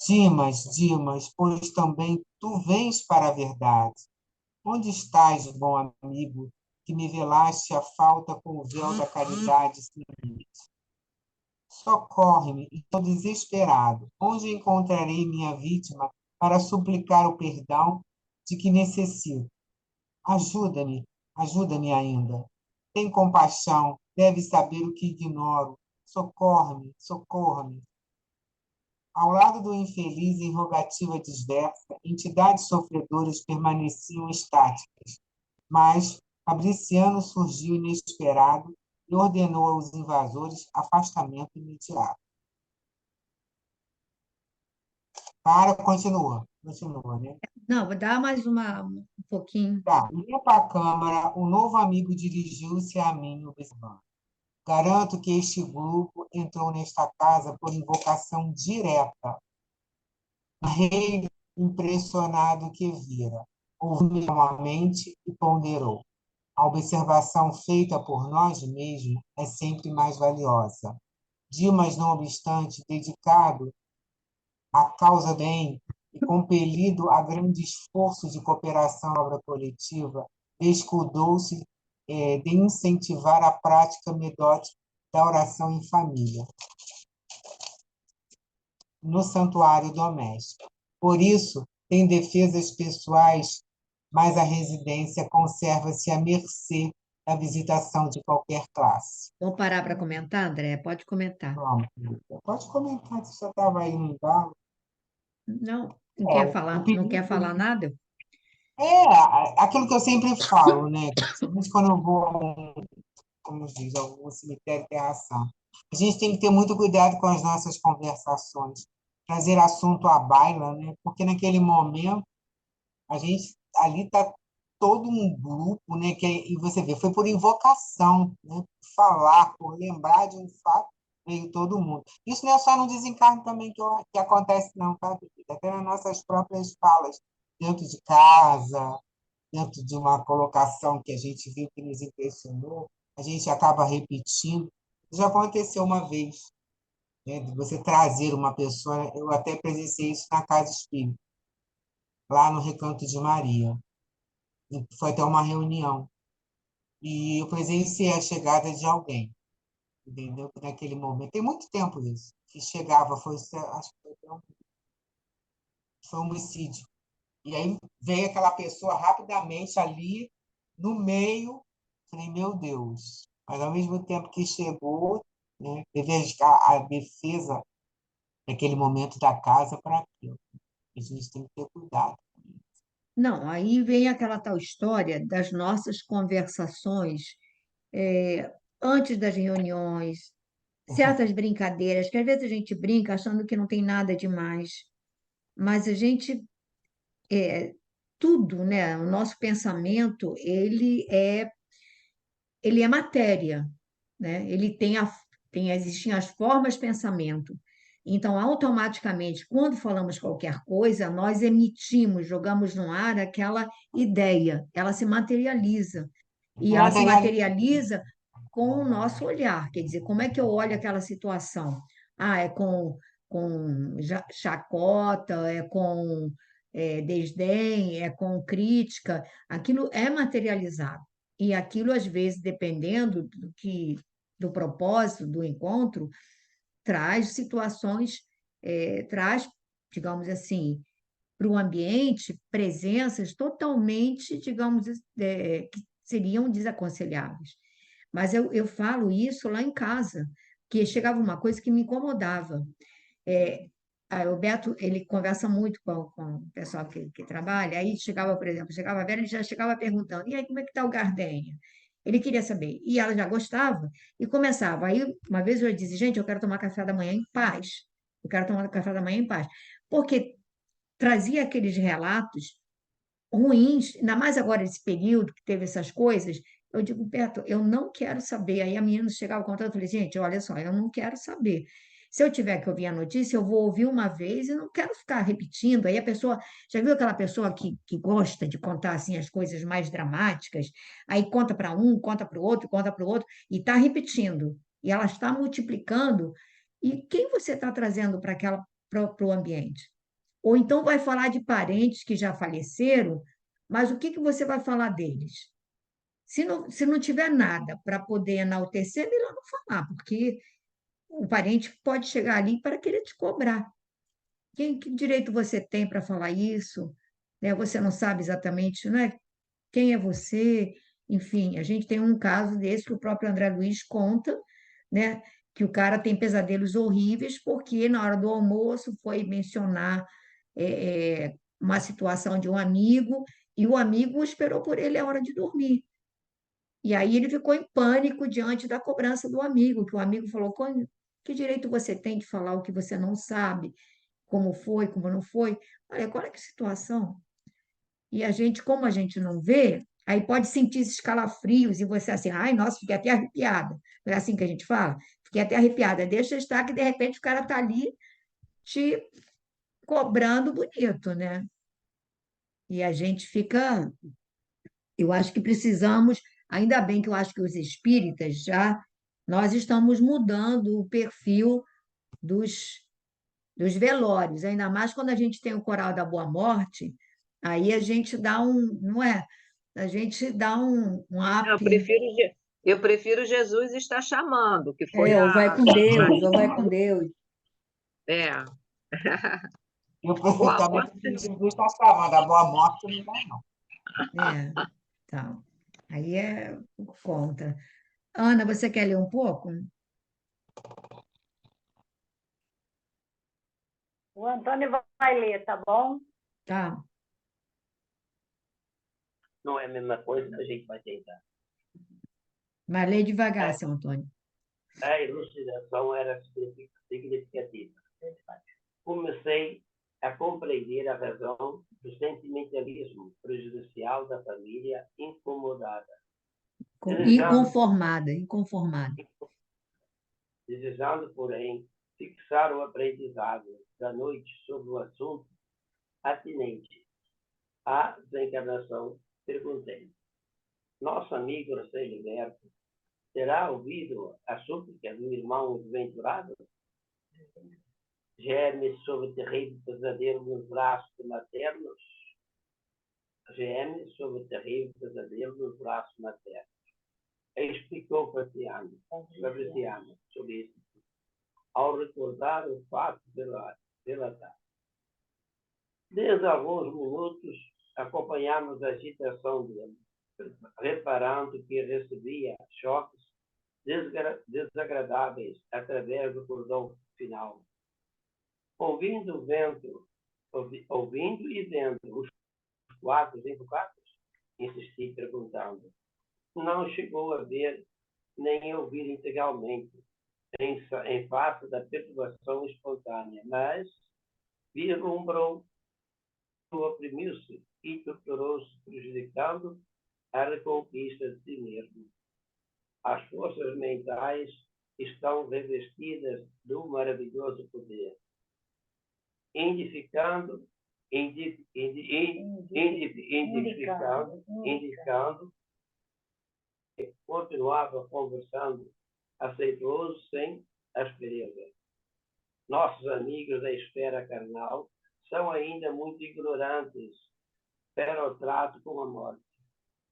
Dimas, pois também tu vens para a verdade. Onde estás, bom amigo, que me velaste a falta com o véu da caridade sem limite? Socorre-me, estou desesperado. Onde encontrarei minha vítima para suplicar o perdão de que necessito? Ajuda-me ainda. Tem compaixão, deve saber o que ignoro. Socorre-me. Ao lado do infeliz, em rogativa desversa, entidades sofredoras permaneciam estáticas, mas Fabriciano surgiu inesperado e ordenou aos invasores afastamento imediato. Continua, né? Não, vou dar mais um pouquinho. Tá. Limpa a câmara, o novo amigo dirigiu-se a mim, observando. Garanto que este grupo entrou nesta casa por invocação direta. Rei, impressionado que vira, ouviu calmamente e ponderou. A observação feita por nós mesmos é sempre mais valiosa. Dimas, não obstante, dedicado à causa bem e compelido a grande esforço de cooperação à obra coletiva, descuidou-se de incentivar a prática metódica da oração em família, no santuário doméstico. Por isso, tem defesas pessoais, mas a residência conserva-se à mercê da visitação de qualquer classe. Vou parar para comentar, André? Pode comentar. Vamos, Lúcia. Pode comentar se você estava aí no embalo. Não, não É, quer o falar, não quer pedido falar nada? aquilo que eu sempre falo, né? Principalmente quando eu vou a como diz, a um cemitério terra santa. A gente tem que ter muito cuidado com as nossas conversações, trazer assunto à baila, né? Porque naquele momento a gente ali está todo um grupo, né? E você vê, foi por invocação, né? Por falar, por lembrar de um fato, veio todo mundo. Isso não é só no desencarne também que acontece, não, tá? Até nas nossas próprias falas, dentro de casa, dentro de uma colocação que a gente viu que nos impressionou, a gente acaba repetindo. Já aconteceu uma vez, né? De você trazer uma pessoa, eu até presenciei isso na Casa Espírita, lá no Recanto de Maria. Foi até uma reunião. E eu presenciei a chegada de alguém, entendeu? Naquele momento. Tem muito tempo isso. Que chegava, acho que foi um homicídio. E aí veio aquela pessoa rapidamente ali, no meio. Falei, meu Deus. Mas ao mesmo tempo que chegou, né, teve a defesa naquele momento da casa para aquilo. A gente tem que ter cuidado. Não, aí vem aquela tal história das nossas conversações antes das reuniões, certas brincadeiras, que às vezes a gente brinca achando que não tem nada demais, mas a gente, tudo, né? O nosso pensamento, ele é matéria, né? Existem as formas de pensamento. Então, automaticamente, quando falamos qualquer coisa, nós emitimos, jogamos no ar aquela ideia, ela se materializa. E E ela se materializa. materializa com o nosso olhar, quer dizer, como é que eu olho aquela situação? Ah, é com chacota, é com desdém, é com crítica, aquilo é materializado. E aquilo, às vezes, dependendo do propósito do encontro, traz situações, traz, digamos assim, para o ambiente presenças totalmente, digamos, que seriam desaconselháveis. Mas eu falo isso lá em casa, que chegava uma coisa que me incomodava. É, o Beto, ele conversa muito com o pessoal que trabalha, aí chegava, por exemplo, chegava a Vera, ele já chegava perguntando, e aí, como é que está o Gardênia? Ele queria saber, e ela já gostava, e começava. Aí, uma vez eu disse, gente, eu quero tomar café da manhã em paz, eu quero tomar café da manhã em paz, porque trazia aqueles relatos ruins, ainda mais agora esse período que teve essas coisas, eu digo, Beto, eu não quero saber. Aí a menina chegava contando, eu falei, gente, olha só, eu não quero saber. Se eu tiver que ouvir a notícia, eu vou ouvir uma vez e não quero ficar repetindo. Aí a pessoa, já viu aquela pessoa que gosta de contar assim as coisas mais dramáticas? Aí conta para um, conta para o outro, conta para o outro, e está repetindo. E ela está multiplicando. E quem você está trazendo para o ambiente? Ou então vai falar de parentes que já faleceram, mas o que que você vai falar deles? Se não tiver nada para poder enaltecer, é melhor não falar, porque o parente pode chegar ali para querer te cobrar. Que direito você tem para falar isso? Né? Você não sabe exatamente, não é? Quem é você? Enfim, a gente tem um caso desse que o próprio André Luiz conta, né? Que o cara tem pesadelos horríveis porque na hora do almoço foi mencionar uma situação de um amigo e o amigo esperou por ele a hora de dormir. E aí ele ficou em pânico diante da cobrança do amigo, que o amigo falou: Que direito você tem de falar o que você não sabe, como foi, como não foi? Olha, olha que situação. E a gente, como a gente não vê, aí pode sentir esses calafrios e você assim, ai, nossa, fiquei até arrepiada. Não é assim que a gente fala? Fiquei até arrepiada. Deixa estar que de repente o cara está ali te cobrando bonito, né? E a gente fica. Eu acho que precisamos Ainda bem que eu acho que os espíritas já, nós estamos mudando o perfil dos velórios, ainda mais quando a gente tem o Coral da Boa Morte, aí a gente dá não é? A gente dá um Eu up, prefiro, eu prefiro Jesus está chamando, que foi ou vai a. com Deus, ou vai com Deus. É, Eu o também amor. prefiro Jesus está chamando, a boa morte não dá, não. É, tá. Aí é por conta. Ana, você quer ler um pouco? O Antônio vai ler, tá bom? Tá. Não é a mesma coisa, a gente vai tentar. Mas lê devagar, seu Antônio. A elucidação era significativa. Comecei a compreender a razão do sentimentalismo prejudicial da família incomodada. Inconformada. Desejando, porém, fixar o aprendizado da noite sobre o assunto atinente à desencarnação, perguntei: nosso amigo recém-liberto terá ouvido a súplica do irmão desventurado? Geme sobre terrível pesadelo nos braços maternos? Geme sobre terrível pesadelo nos braços maternos. Explicou Fabiano sobre isso, ao recordar o fato relatado. Desde alguns minutos, acompanhamos a agitação dele, reparando que recebia choques desagradáveis através do cordão final. Ouvindo e vendo os quadros invocados, insisti perguntando. Não chegou a ver nem ouvir integralmente, em face da perturbação espontânea, mas vislumbrou, oprimiu-se e torturou-se, prejudicando a reconquista de si mesmo. As forças mentais estão revestidas de um maravilhoso poder, indicando que continuava conversando aceituoso sem aspereza. Nossos amigos da esfera carnal são ainda muito ignorantes para o trato com a morte.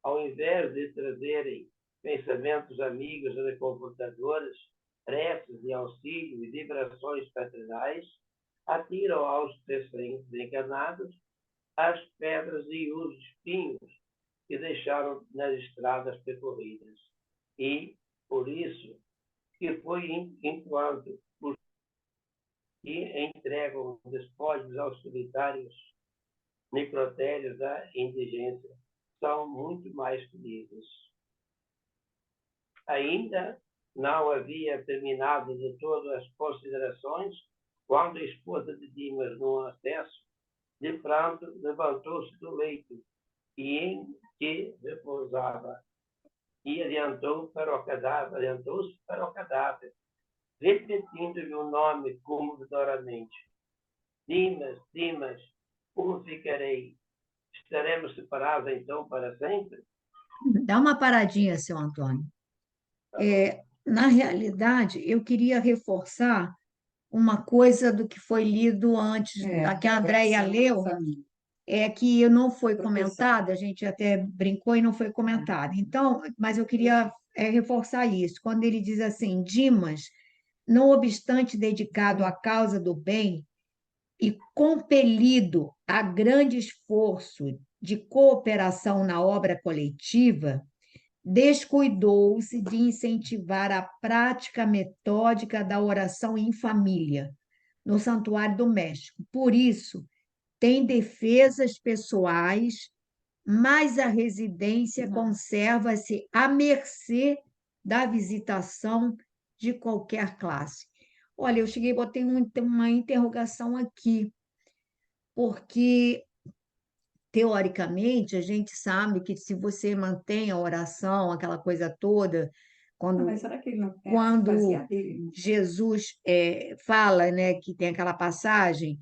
Ao invés de trazerem pensamentos amigos e reconfortadores, preces de auxílio e vibrações paternais, atiram aos desencarnados as pedras e os espinhos que deixaram nas estradas percorridas. E, por isso, que foi enquanto os que entregam despojos aos solitários necrotérios da indigência são muito mais felizes. Ainda não havia terminado de todas as considerações quando a esposa de Dimas, num acesso de pranto, levantou-se do leito e em que repousava e adiantou-se para o cadáver, repetindo-lhe o nome comovedoramente. Dimas, como ficarei? Estaremos separados então para sempre? Dá uma paradinha, seu Antônio. Na realidade, eu queria reforçar uma coisa do que foi lido antes, a que a Andréia leu, que não foi comentada, a gente até brincou e não foi comentada. Então, mas eu queria reforçar isso. Quando ele diz assim, Dimas, não obstante dedicado à causa do bem e compelido a grande esforço de cooperação na obra coletiva, descuidou-se de incentivar a prática metódica da oração em família, no Santuário do México. Por isso, tem defesas pessoais, mas a residência conserva-se à mercê da visitação de qualquer classe. Olha, eu cheguei, botei uma interrogação aqui, porque teoricamente, a gente sabe que se você mantém a oração, aquela coisa toda, quando, Mas será que ele não quando fazia dele? Jesus fala, né, que tem aquela passagem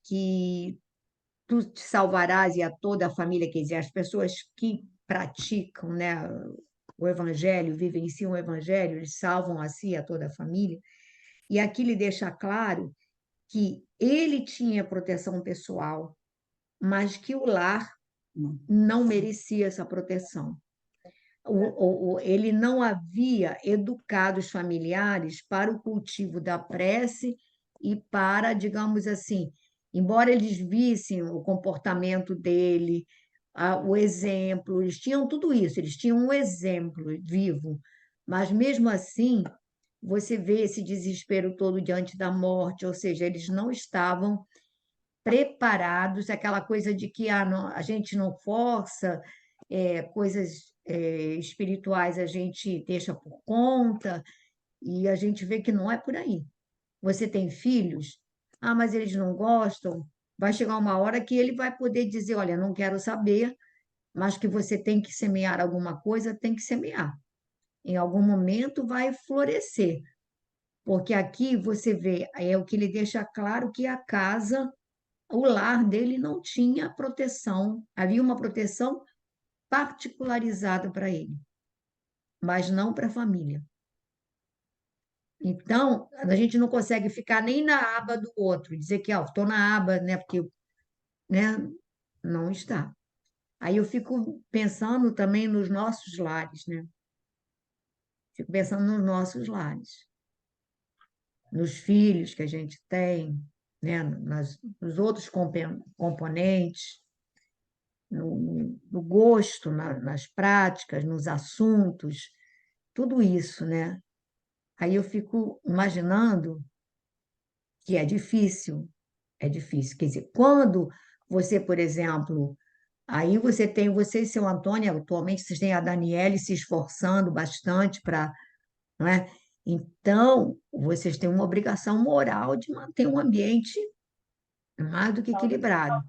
que tu te salvarás e a toda a família, quer dizer, as pessoas que praticam, né, o evangelho, vivenciam o evangelho, eles salvam a si e a toda a família. E aqui ele deixa claro que ele tinha proteção pessoal, mas que o lar não merecia essa proteção. Ele não havia educado os familiares para o cultivo da prece e para, digamos assim, embora eles vissem o comportamento dele, o exemplo, eles tinham tudo isso, eles tinham um exemplo vivo, mas mesmo assim, você vê esse desespero todo diante da morte, ou seja, eles não estavam preparados, aquela coisa de que a gente não força, coisas espirituais a gente deixa por conta, e a gente vê que não é por aí. Você tem filhos? Ah, mas eles não gostam. Vai chegar uma hora que ele vai poder dizer: olha, não quero saber, mas que você tem que semear alguma coisa, tem que semear. Em algum momento vai florescer. Porque aqui você vê, é o que ele deixa claro que a casa, o lar dele não tinha proteção, havia uma proteção particularizada para ele, mas não para a família. Então, a gente não consegue ficar nem na aba do outro, dizer que estou na aba, né, porque né, não está. Aí eu fico pensando também nos nossos lares, né? Fico pensando nos nossos lares, nos filhos que a gente tem, né, nos outros componentes, no gosto, nas práticas, nos assuntos, tudo isso, né? Aí eu fico imaginando que é difícil, é difícil. Quer dizer, quando você, por exemplo, aí você e seu Antônio, atualmente vocês têm a Daniele se esforçando bastante para, não é? Então, vocês têm uma obrigação moral de manter um ambiente mais do que equilibrado.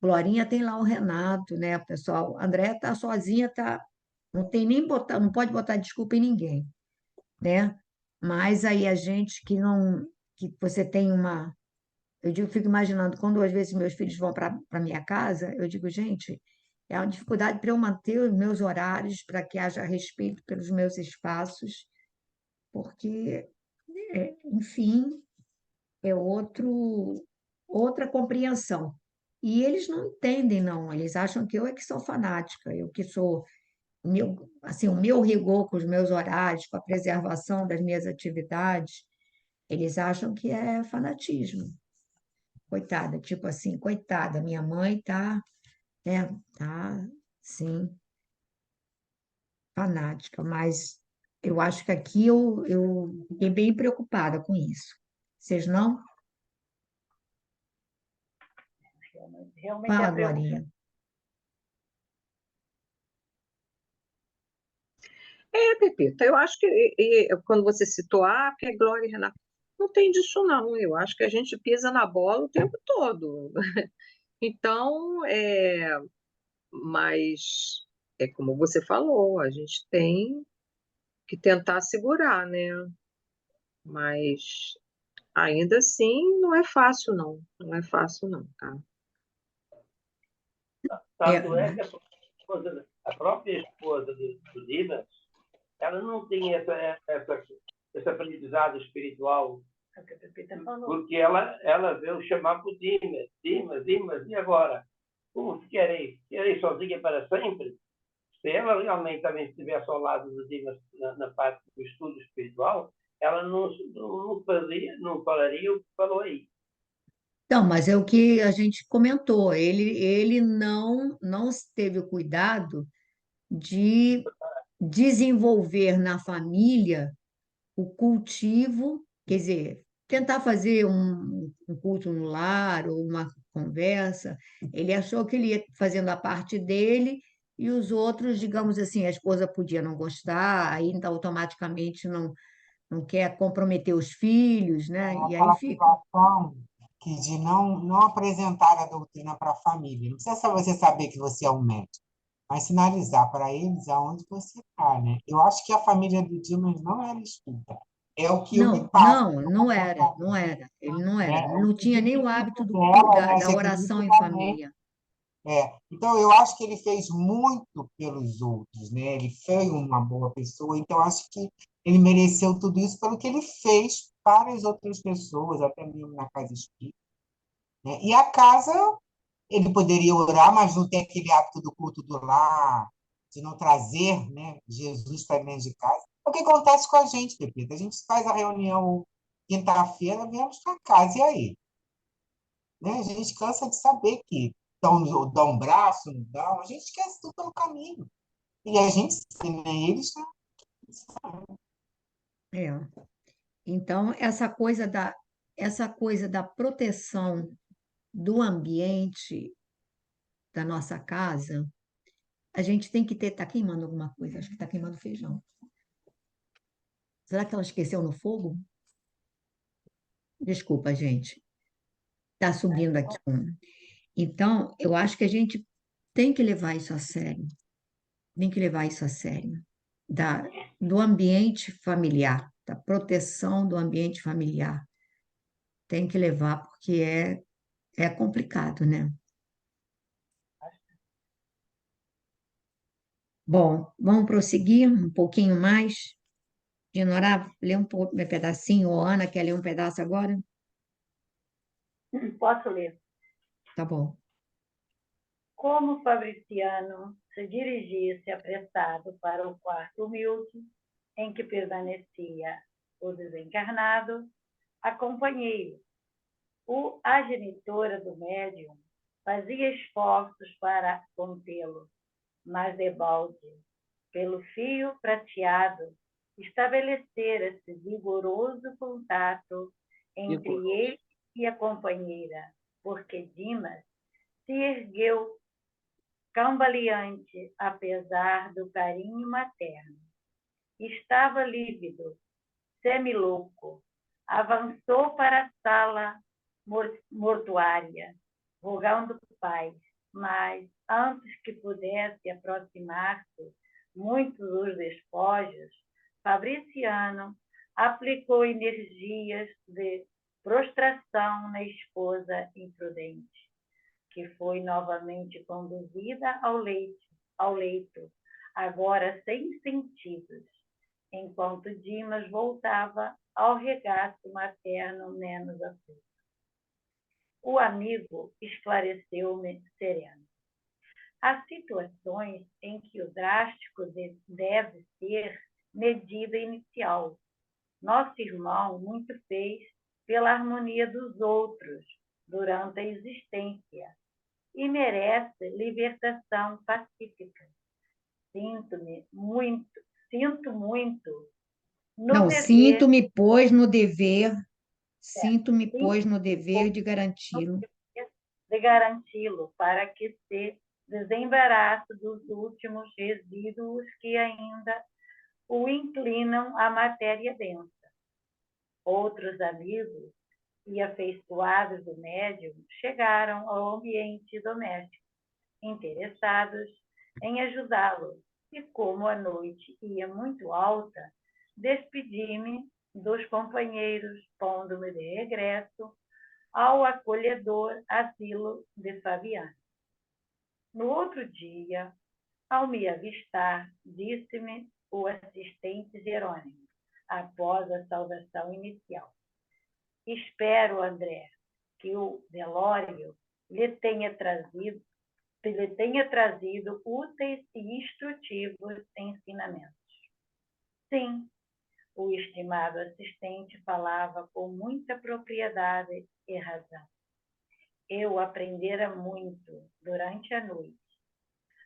Glorinha tem lá o Renato, né, pessoal? André está sozinha, tá, não tem nem botar, não pode botar desculpa em ninguém, né? Mas aí a gente que você tem uma, eu digo, fico imaginando quando às vezes meus filhos vão para minha casa, eu digo, gente, é uma dificuldade para eu manter os meus horários, para que haja respeito pelos meus espaços, porque, enfim, é outra compreensão. E eles não entendem, não. Eles acham que eu é que sou fanática, eu que sou assim, o meu rigor com os meus horários, com a preservação das minhas atividades, eles acham que é fanatismo. Coitada, tipo assim, coitada, minha mãe tá, sim, fanática, mas eu acho que aqui eu fiquei bem preocupada com isso. Vocês não? Realmente é Fala, preocupante. Glorinha. Pepita, eu acho que quando você citou, que é Glória e Renato, não tem disso não. Eu acho que a gente pisa na bola o tempo todo. Então, mas é como você falou, a gente tem que tentar segurar, né? Mas ainda assim não é fácil não, não é fácil não, tá? Tanto é que a própria esposa do Dimas, ela não tinha esse aprendizado espiritual, porque ela veio chamar para o Dimas, e agora? Como se querer sozinha para sempre? Se ela realmente também estivesse ao lado do Dimas na parte do estudo espiritual, ela não falaria o que falou aí. Então, mas é o que a gente comentou, ele não teve o cuidado de desenvolver na família o cultivo, quer dizer, tentar fazer um culto no lar ou uma conversa. Ele achou que ele ia fazendo a parte dele e os outros, digamos assim, a esposa podia não gostar, aí então automaticamente não quer comprometer os filhos, né? E aí Aquela fica. situação que de não apresentar a doutrina para a família. Não precisa só você saber que você é um médico, mas sinalizar para eles aonde você está, né? Eu acho que a família do Dimas não era espírita. É o que eu me Não, passo, não, não era, não era. Ele não era. né? Ele O não tinha nem o subjetivo hábito dela, da, né? da Você oração acredita em também, família. Então, eu acho que ele fez muito pelos outros, né? Ele foi uma boa pessoa, então acho que ele mereceu tudo isso pelo que ele fez para as outras pessoas, até mesmo na casa espírita, né? E a casa, ele poderia orar, mas não tem aquele hábito do culto do lar, de não trazer, né, Jesus para dentro de casa. É o que acontece com a gente, Pepita? A gente faz a reunião quinta-feira, viemos para casa, e aí? Né? A gente cansa de saber que dá um braço, não dá, a gente esquece tudo pelo caminho. E a gente, nem eles, né? É. Então, essa coisa da proteção do ambiente da nossa casa, a gente tem que ter. Está queimando alguma coisa? Acho que está queimando feijão. Será que ela esqueceu no fogo? Desculpa, gente. Está subindo aqui um. Então, eu acho que a gente tem que levar isso a sério. Tem que levar isso a sério. Da, do ambiente familiar, da proteção do ambiente familiar. Tem que levar, porque é complicado, né? Bom, vamos prosseguir um pouquinho mais. Dinorá, lê um pedacinho, ou Ana quer ler um pedaço agora? Posso ler. Tá bom. Como Fabriciano se dirigisse apressado para o quarto humilde em que permanecia o desencarnado, acompanhei-o. A genitora do médium fazia esforços para contê-lo, mas debalde, pelo fio prateado, estabelecera-se vigoroso contato entre ele e a companheira, porque Dimas se ergueu cambaleante, apesar do carinho materno. Estava lívido, semilouco. Avançou para a sala mortuária, rogando paz, mas antes que pudesse aproximar-se muitos dos despojos, Fabriciano aplicou energias de prostração na esposa imprudente, que foi novamente conduzida ao leito, agora sem sentidos, enquanto Dimas voltava ao regaço materno menos aflito. O amigo esclareceu-me sereno. Há situações em que o drástico deve ser medida inicial. Nosso irmão muito fez pela harmonia dos outros durante a existência e merece libertação pacífica. Sinto muito no Não, dever, sinto-me, pois, no dever, sinto-me, pois, no dever de garanti-lo. de garanti-lo para que se desembaraçe dos últimos resíduos que ainda o inclinam à matéria densa. Outros amigos e afeiçoados do médium chegaram ao ambiente doméstico, interessados em ajudá-lo, e como a noite ia muito alta, despedi-me dos companheiros, pondo-me de regresso ao acolhedor asilo de Fabiano. No outro dia, ao me avistar, disse-me o assistente Jerônimo, após a saudação inicial: espero, André, que o velório lhe tenha trazido úteis e instrutivos ensinamentos. Sim, o estimado assistente falava com muita propriedade e razão. Eu aprendera muito durante a noite.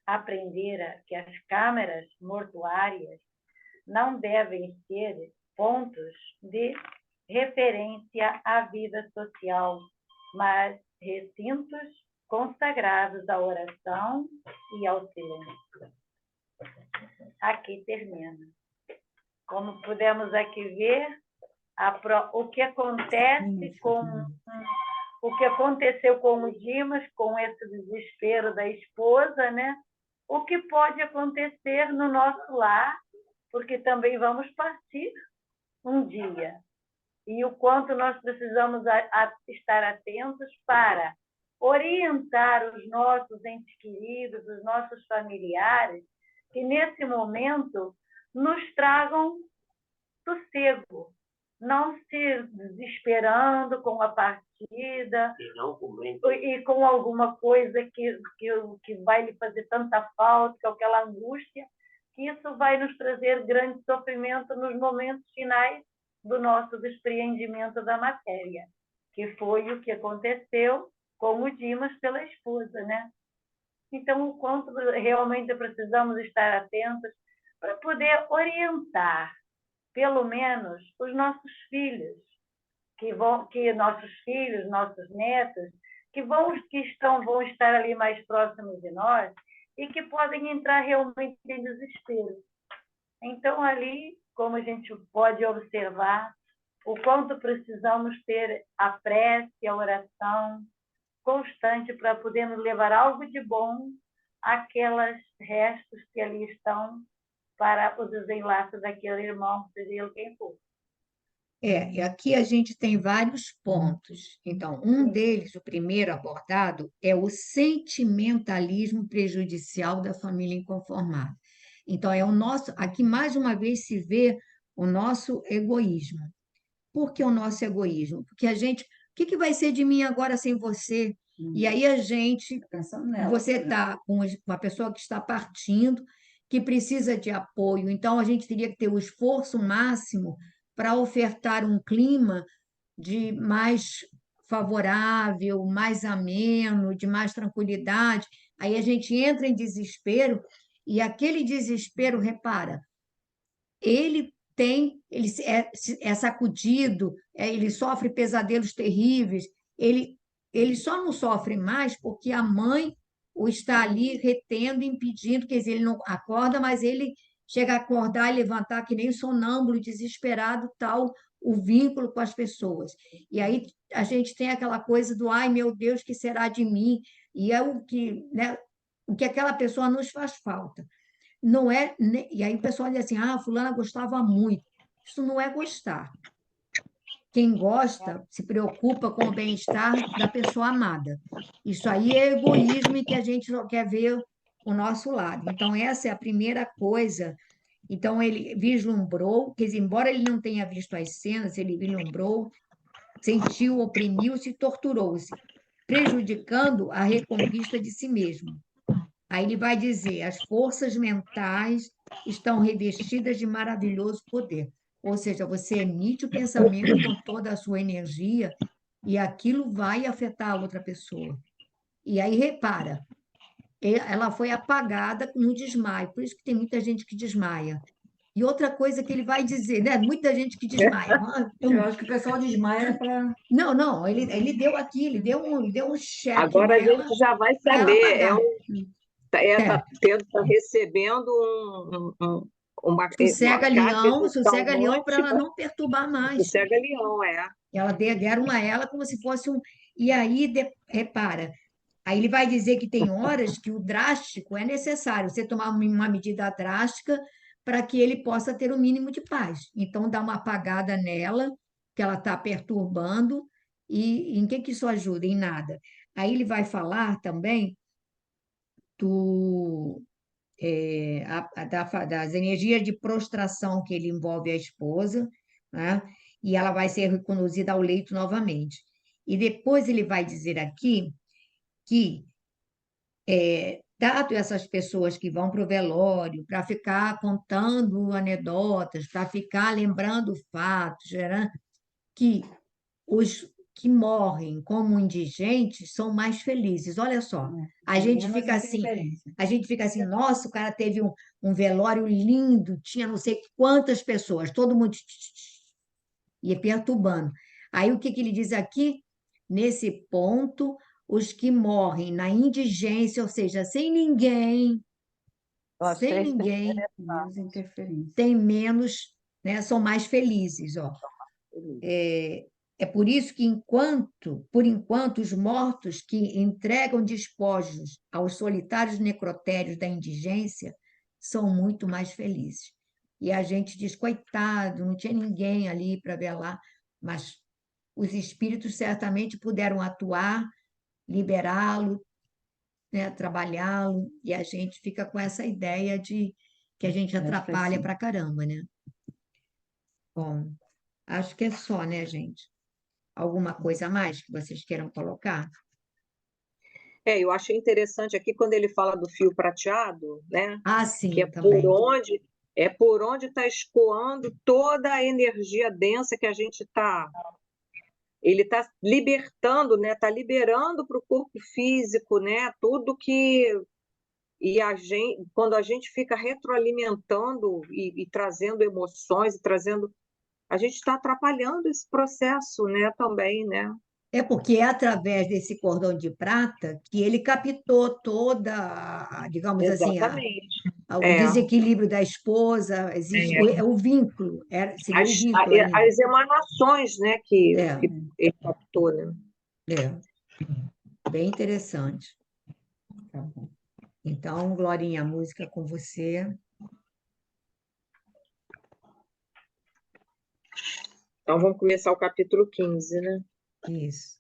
Aprendera que as câmaras mortuárias não devem ser pontos de referência à vida social, mas recintos consagrados à oração e ao silêncio. Aqui termina. Como pudemos aqui ver, o que aconteceu com o Dimas, com esse desespero da esposa, né? O que pode acontecer no nosso lar, porque também vamos partir um dia. E o quanto nós precisamos estar atentos para orientar os nossos entes queridos, os nossos familiares, que nesse momento nos tragam sossego, não se desesperando com a partida e com alguma coisa que vai lhe fazer tanta falta, com aquela angústia, que isso vai nos trazer grande sofrimento nos momentos finais do nosso despreendimento da matéria, que foi o que aconteceu com o Dimas pela esposa, né? Então, o quanto realmente precisamos estar atentos para poder orientar, pelo menos, os nossos filhos, nossos filhos, nossos netos, vão estar ali mais próximos de nós e que podem entrar realmente em desespero. Então, ali, como a gente pode observar, o quanto precisamos ter a prece, a oração constante para podermos levar algo de bom àquelas restos que ali estão para o desenlace daquele irmão, seja ele quem for. E aqui a gente tem vários pontos. Então, um deles, o primeiro abordado, é o sentimentalismo prejudicial da família inconformada. Então, aqui mais uma vez se vê o nosso egoísmo. Por que o nosso egoísmo? Porque o que vai ser de mim agora sem você? E aí você está com uma pessoa que está partindo, que precisa de apoio, então a gente teria que ter o esforço máximo para ofertar um clima de mais favorável, mais ameno, de mais tranquilidade. Aí a gente entra em desespero, e aquele desespero, repara, ele é sacudido, ele sofre pesadelos terríveis, ele só não sofre mais porque a mãe o está ali retendo, impedindo, quer dizer, ele não acorda, mas ele chega a acordar e levantar que nem sonâmbulo, desesperado, tal, o vínculo com as pessoas. E aí a gente tem aquela coisa do, ai, meu Deus, que será de mim? E é o que aquela pessoa nos faz falta. Não é, e aí o pessoal diz assim, fulana gostava muito. Isso não é gostar. Quem gosta se preocupa com o bem-estar da pessoa amada. Isso aí é egoísmo e que a gente só quer ver o nosso lado. Então, essa é a primeira coisa. Então, ele vislumbrou, quer dizer, embora ele não tenha visto as cenas, ele vislumbrou, sentiu, oprimiu-se e torturou-se, prejudicando a reconquista de si mesmo. Aí ele vai dizer: as forças mentais estão revestidas de maravilhoso poder. Ou seja, você emite o pensamento com toda a sua energia e aquilo vai afetar a outra pessoa. E aí, repara, ela foi apagada no desmaio, por isso que tem muita gente que desmaia. E outra coisa que ele vai dizer, né? Muita gente que desmaia. Eu acho que o pessoal desmaia para. Não, ele deu aqui, ele deu um cheque Agora a nela gente já vai para ela saber, pagar. tá recebendo uma Sossega-leão, carga sossega-leão para ela calmante, não perturbar mais. sossega-leão, Ela deram a ela como se fosse um. E aí, repara, aí ele vai dizer que tem horas que o drástico é necessário, você tomar uma medida drástica para que ele possa ter o mínimo de paz. Então, dá uma apagada nela, que ela está perturbando, e em que isso ajuda? Em nada. Aí ele vai falar também do, das energias de prostração que ele envolve a esposa, né? E ela vai ser reconduzida ao leito novamente. E depois ele vai dizer aqui que, dado essas pessoas que vão para o velório para ficar contando anedotas, para ficar lembrando fatos, né? Que os que morrem como indigentes são mais felizes. Olha só, a gente fica assim, nossa, o cara teve um velório lindo, tinha não sei quantas pessoas, todo mundo ia perturbando. Aí o que ele diz aqui? Nesse ponto, os que morrem na indigência, ou seja, sem ninguém, Menos interferência. tem menos, né, são mais felizes, ó. É por isso que, por enquanto, os mortos que entregam despojos aos solitários necrotérios da indigência são muito mais felizes. E a gente diz, coitado, não tinha ninguém ali para velar, mas os espíritos certamente puderam atuar liberá-lo, né, trabalhá-lo, e a gente fica com essa ideia de que a gente atrapalha pra caramba, né? Bom, acho que é só, né, gente? Alguma coisa a mais que vocês queiram colocar? Eu achei interessante aqui quando ele fala do fio prateado, né? Ah, Que sim, também. é por onde está escoando toda a energia densa que a gente está. Ele está libertando, né? Está liberando para o corpo físico, né? Tudo que quando a gente fica retroalimentando e trazendo emoções e trazendo, a gente está atrapalhando esse processo, né? Também, né? É porque é através desse cordão de prata que ele captou toda, digamos assim, Exatamente. o desequilíbrio da esposa, existe o vínculo, seria o vínculo ainda. As emanações, né, que É, ele captou, né? Bem interessante. Tá bom. Então, Glorinha, a música é com você. Então, vamos começar o capítulo 15, né? Isso.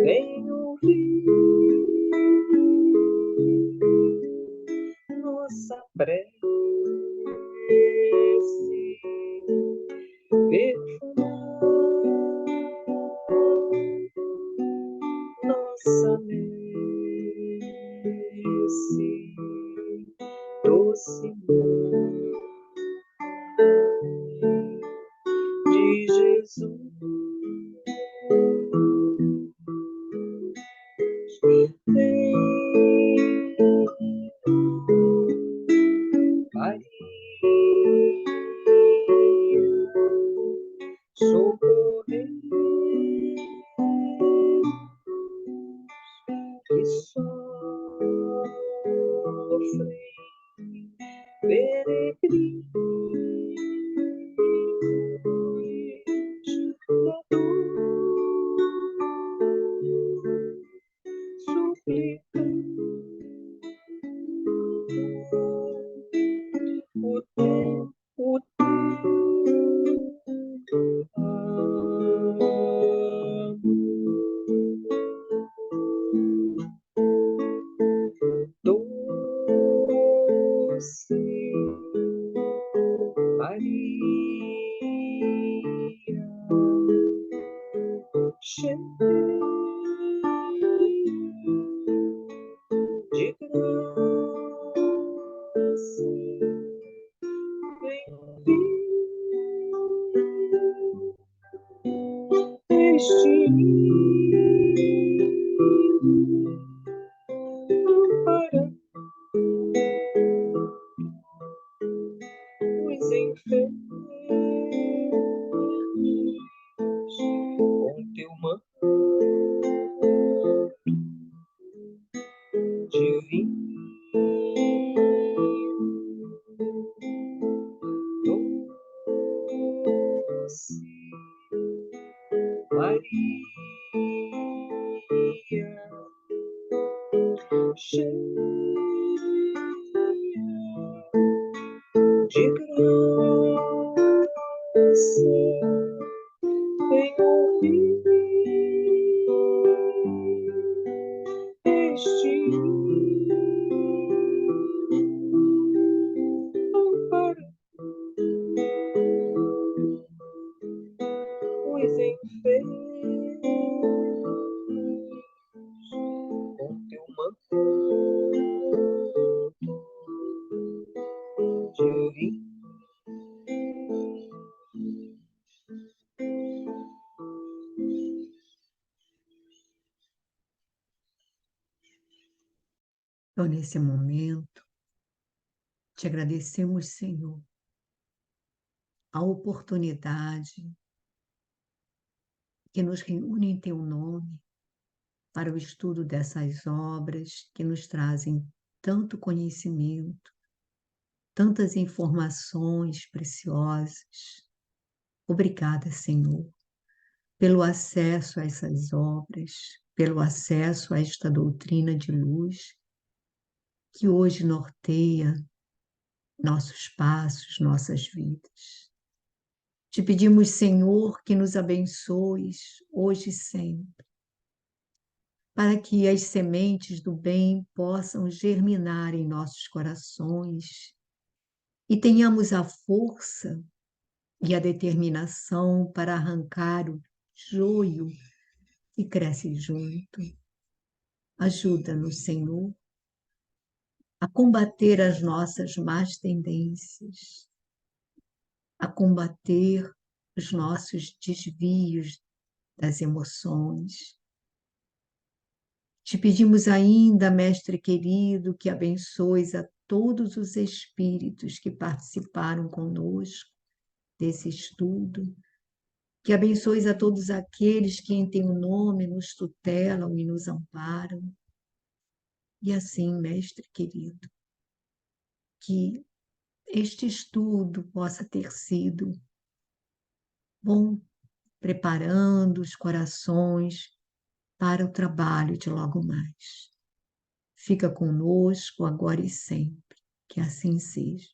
Vem ouvir nossa prece, perfumar nossa messe, doce mãe de Jesus. Socorrer que sofrem peregrinos da dor, suplicando o teu doce Maria, cheia de graça, vem ouvir este para os enfermos com teu manto divino, doce Maria, cheia de graça, vem ouvir este para os enfermos Flori. Então, nesse momento, te agradecemos, Senhor, a oportunidade que nos reúne em Teu nome para o estudo dessas obras que nos trazem tanto conhecimento, tantas informações preciosas. Obrigada, Senhor, pelo acesso a essas obras, pelo acesso a esta doutrina de luz que hoje norteia nossos passos, nossas vidas. Te pedimos, Senhor, que nos abençoes hoje e sempre, para que as sementes do bem possam germinar em nossos corações e tenhamos a força e a determinação para arrancar o joio que cresce junto. Ajuda-nos, Senhor, a combater as nossas más tendências, a combater os nossos desvios das emoções. Te pedimos ainda, Mestre querido, que abençoes a todos os espíritos que participaram conosco desse estudo, que abençoes a todos aqueles que em Teu nome nos tutelam e nos amparam. E assim, Mestre querido, que este estudo possa ter sido bom, preparando os corações para o trabalho de logo mais. Fica conosco agora e sempre, que assim seja.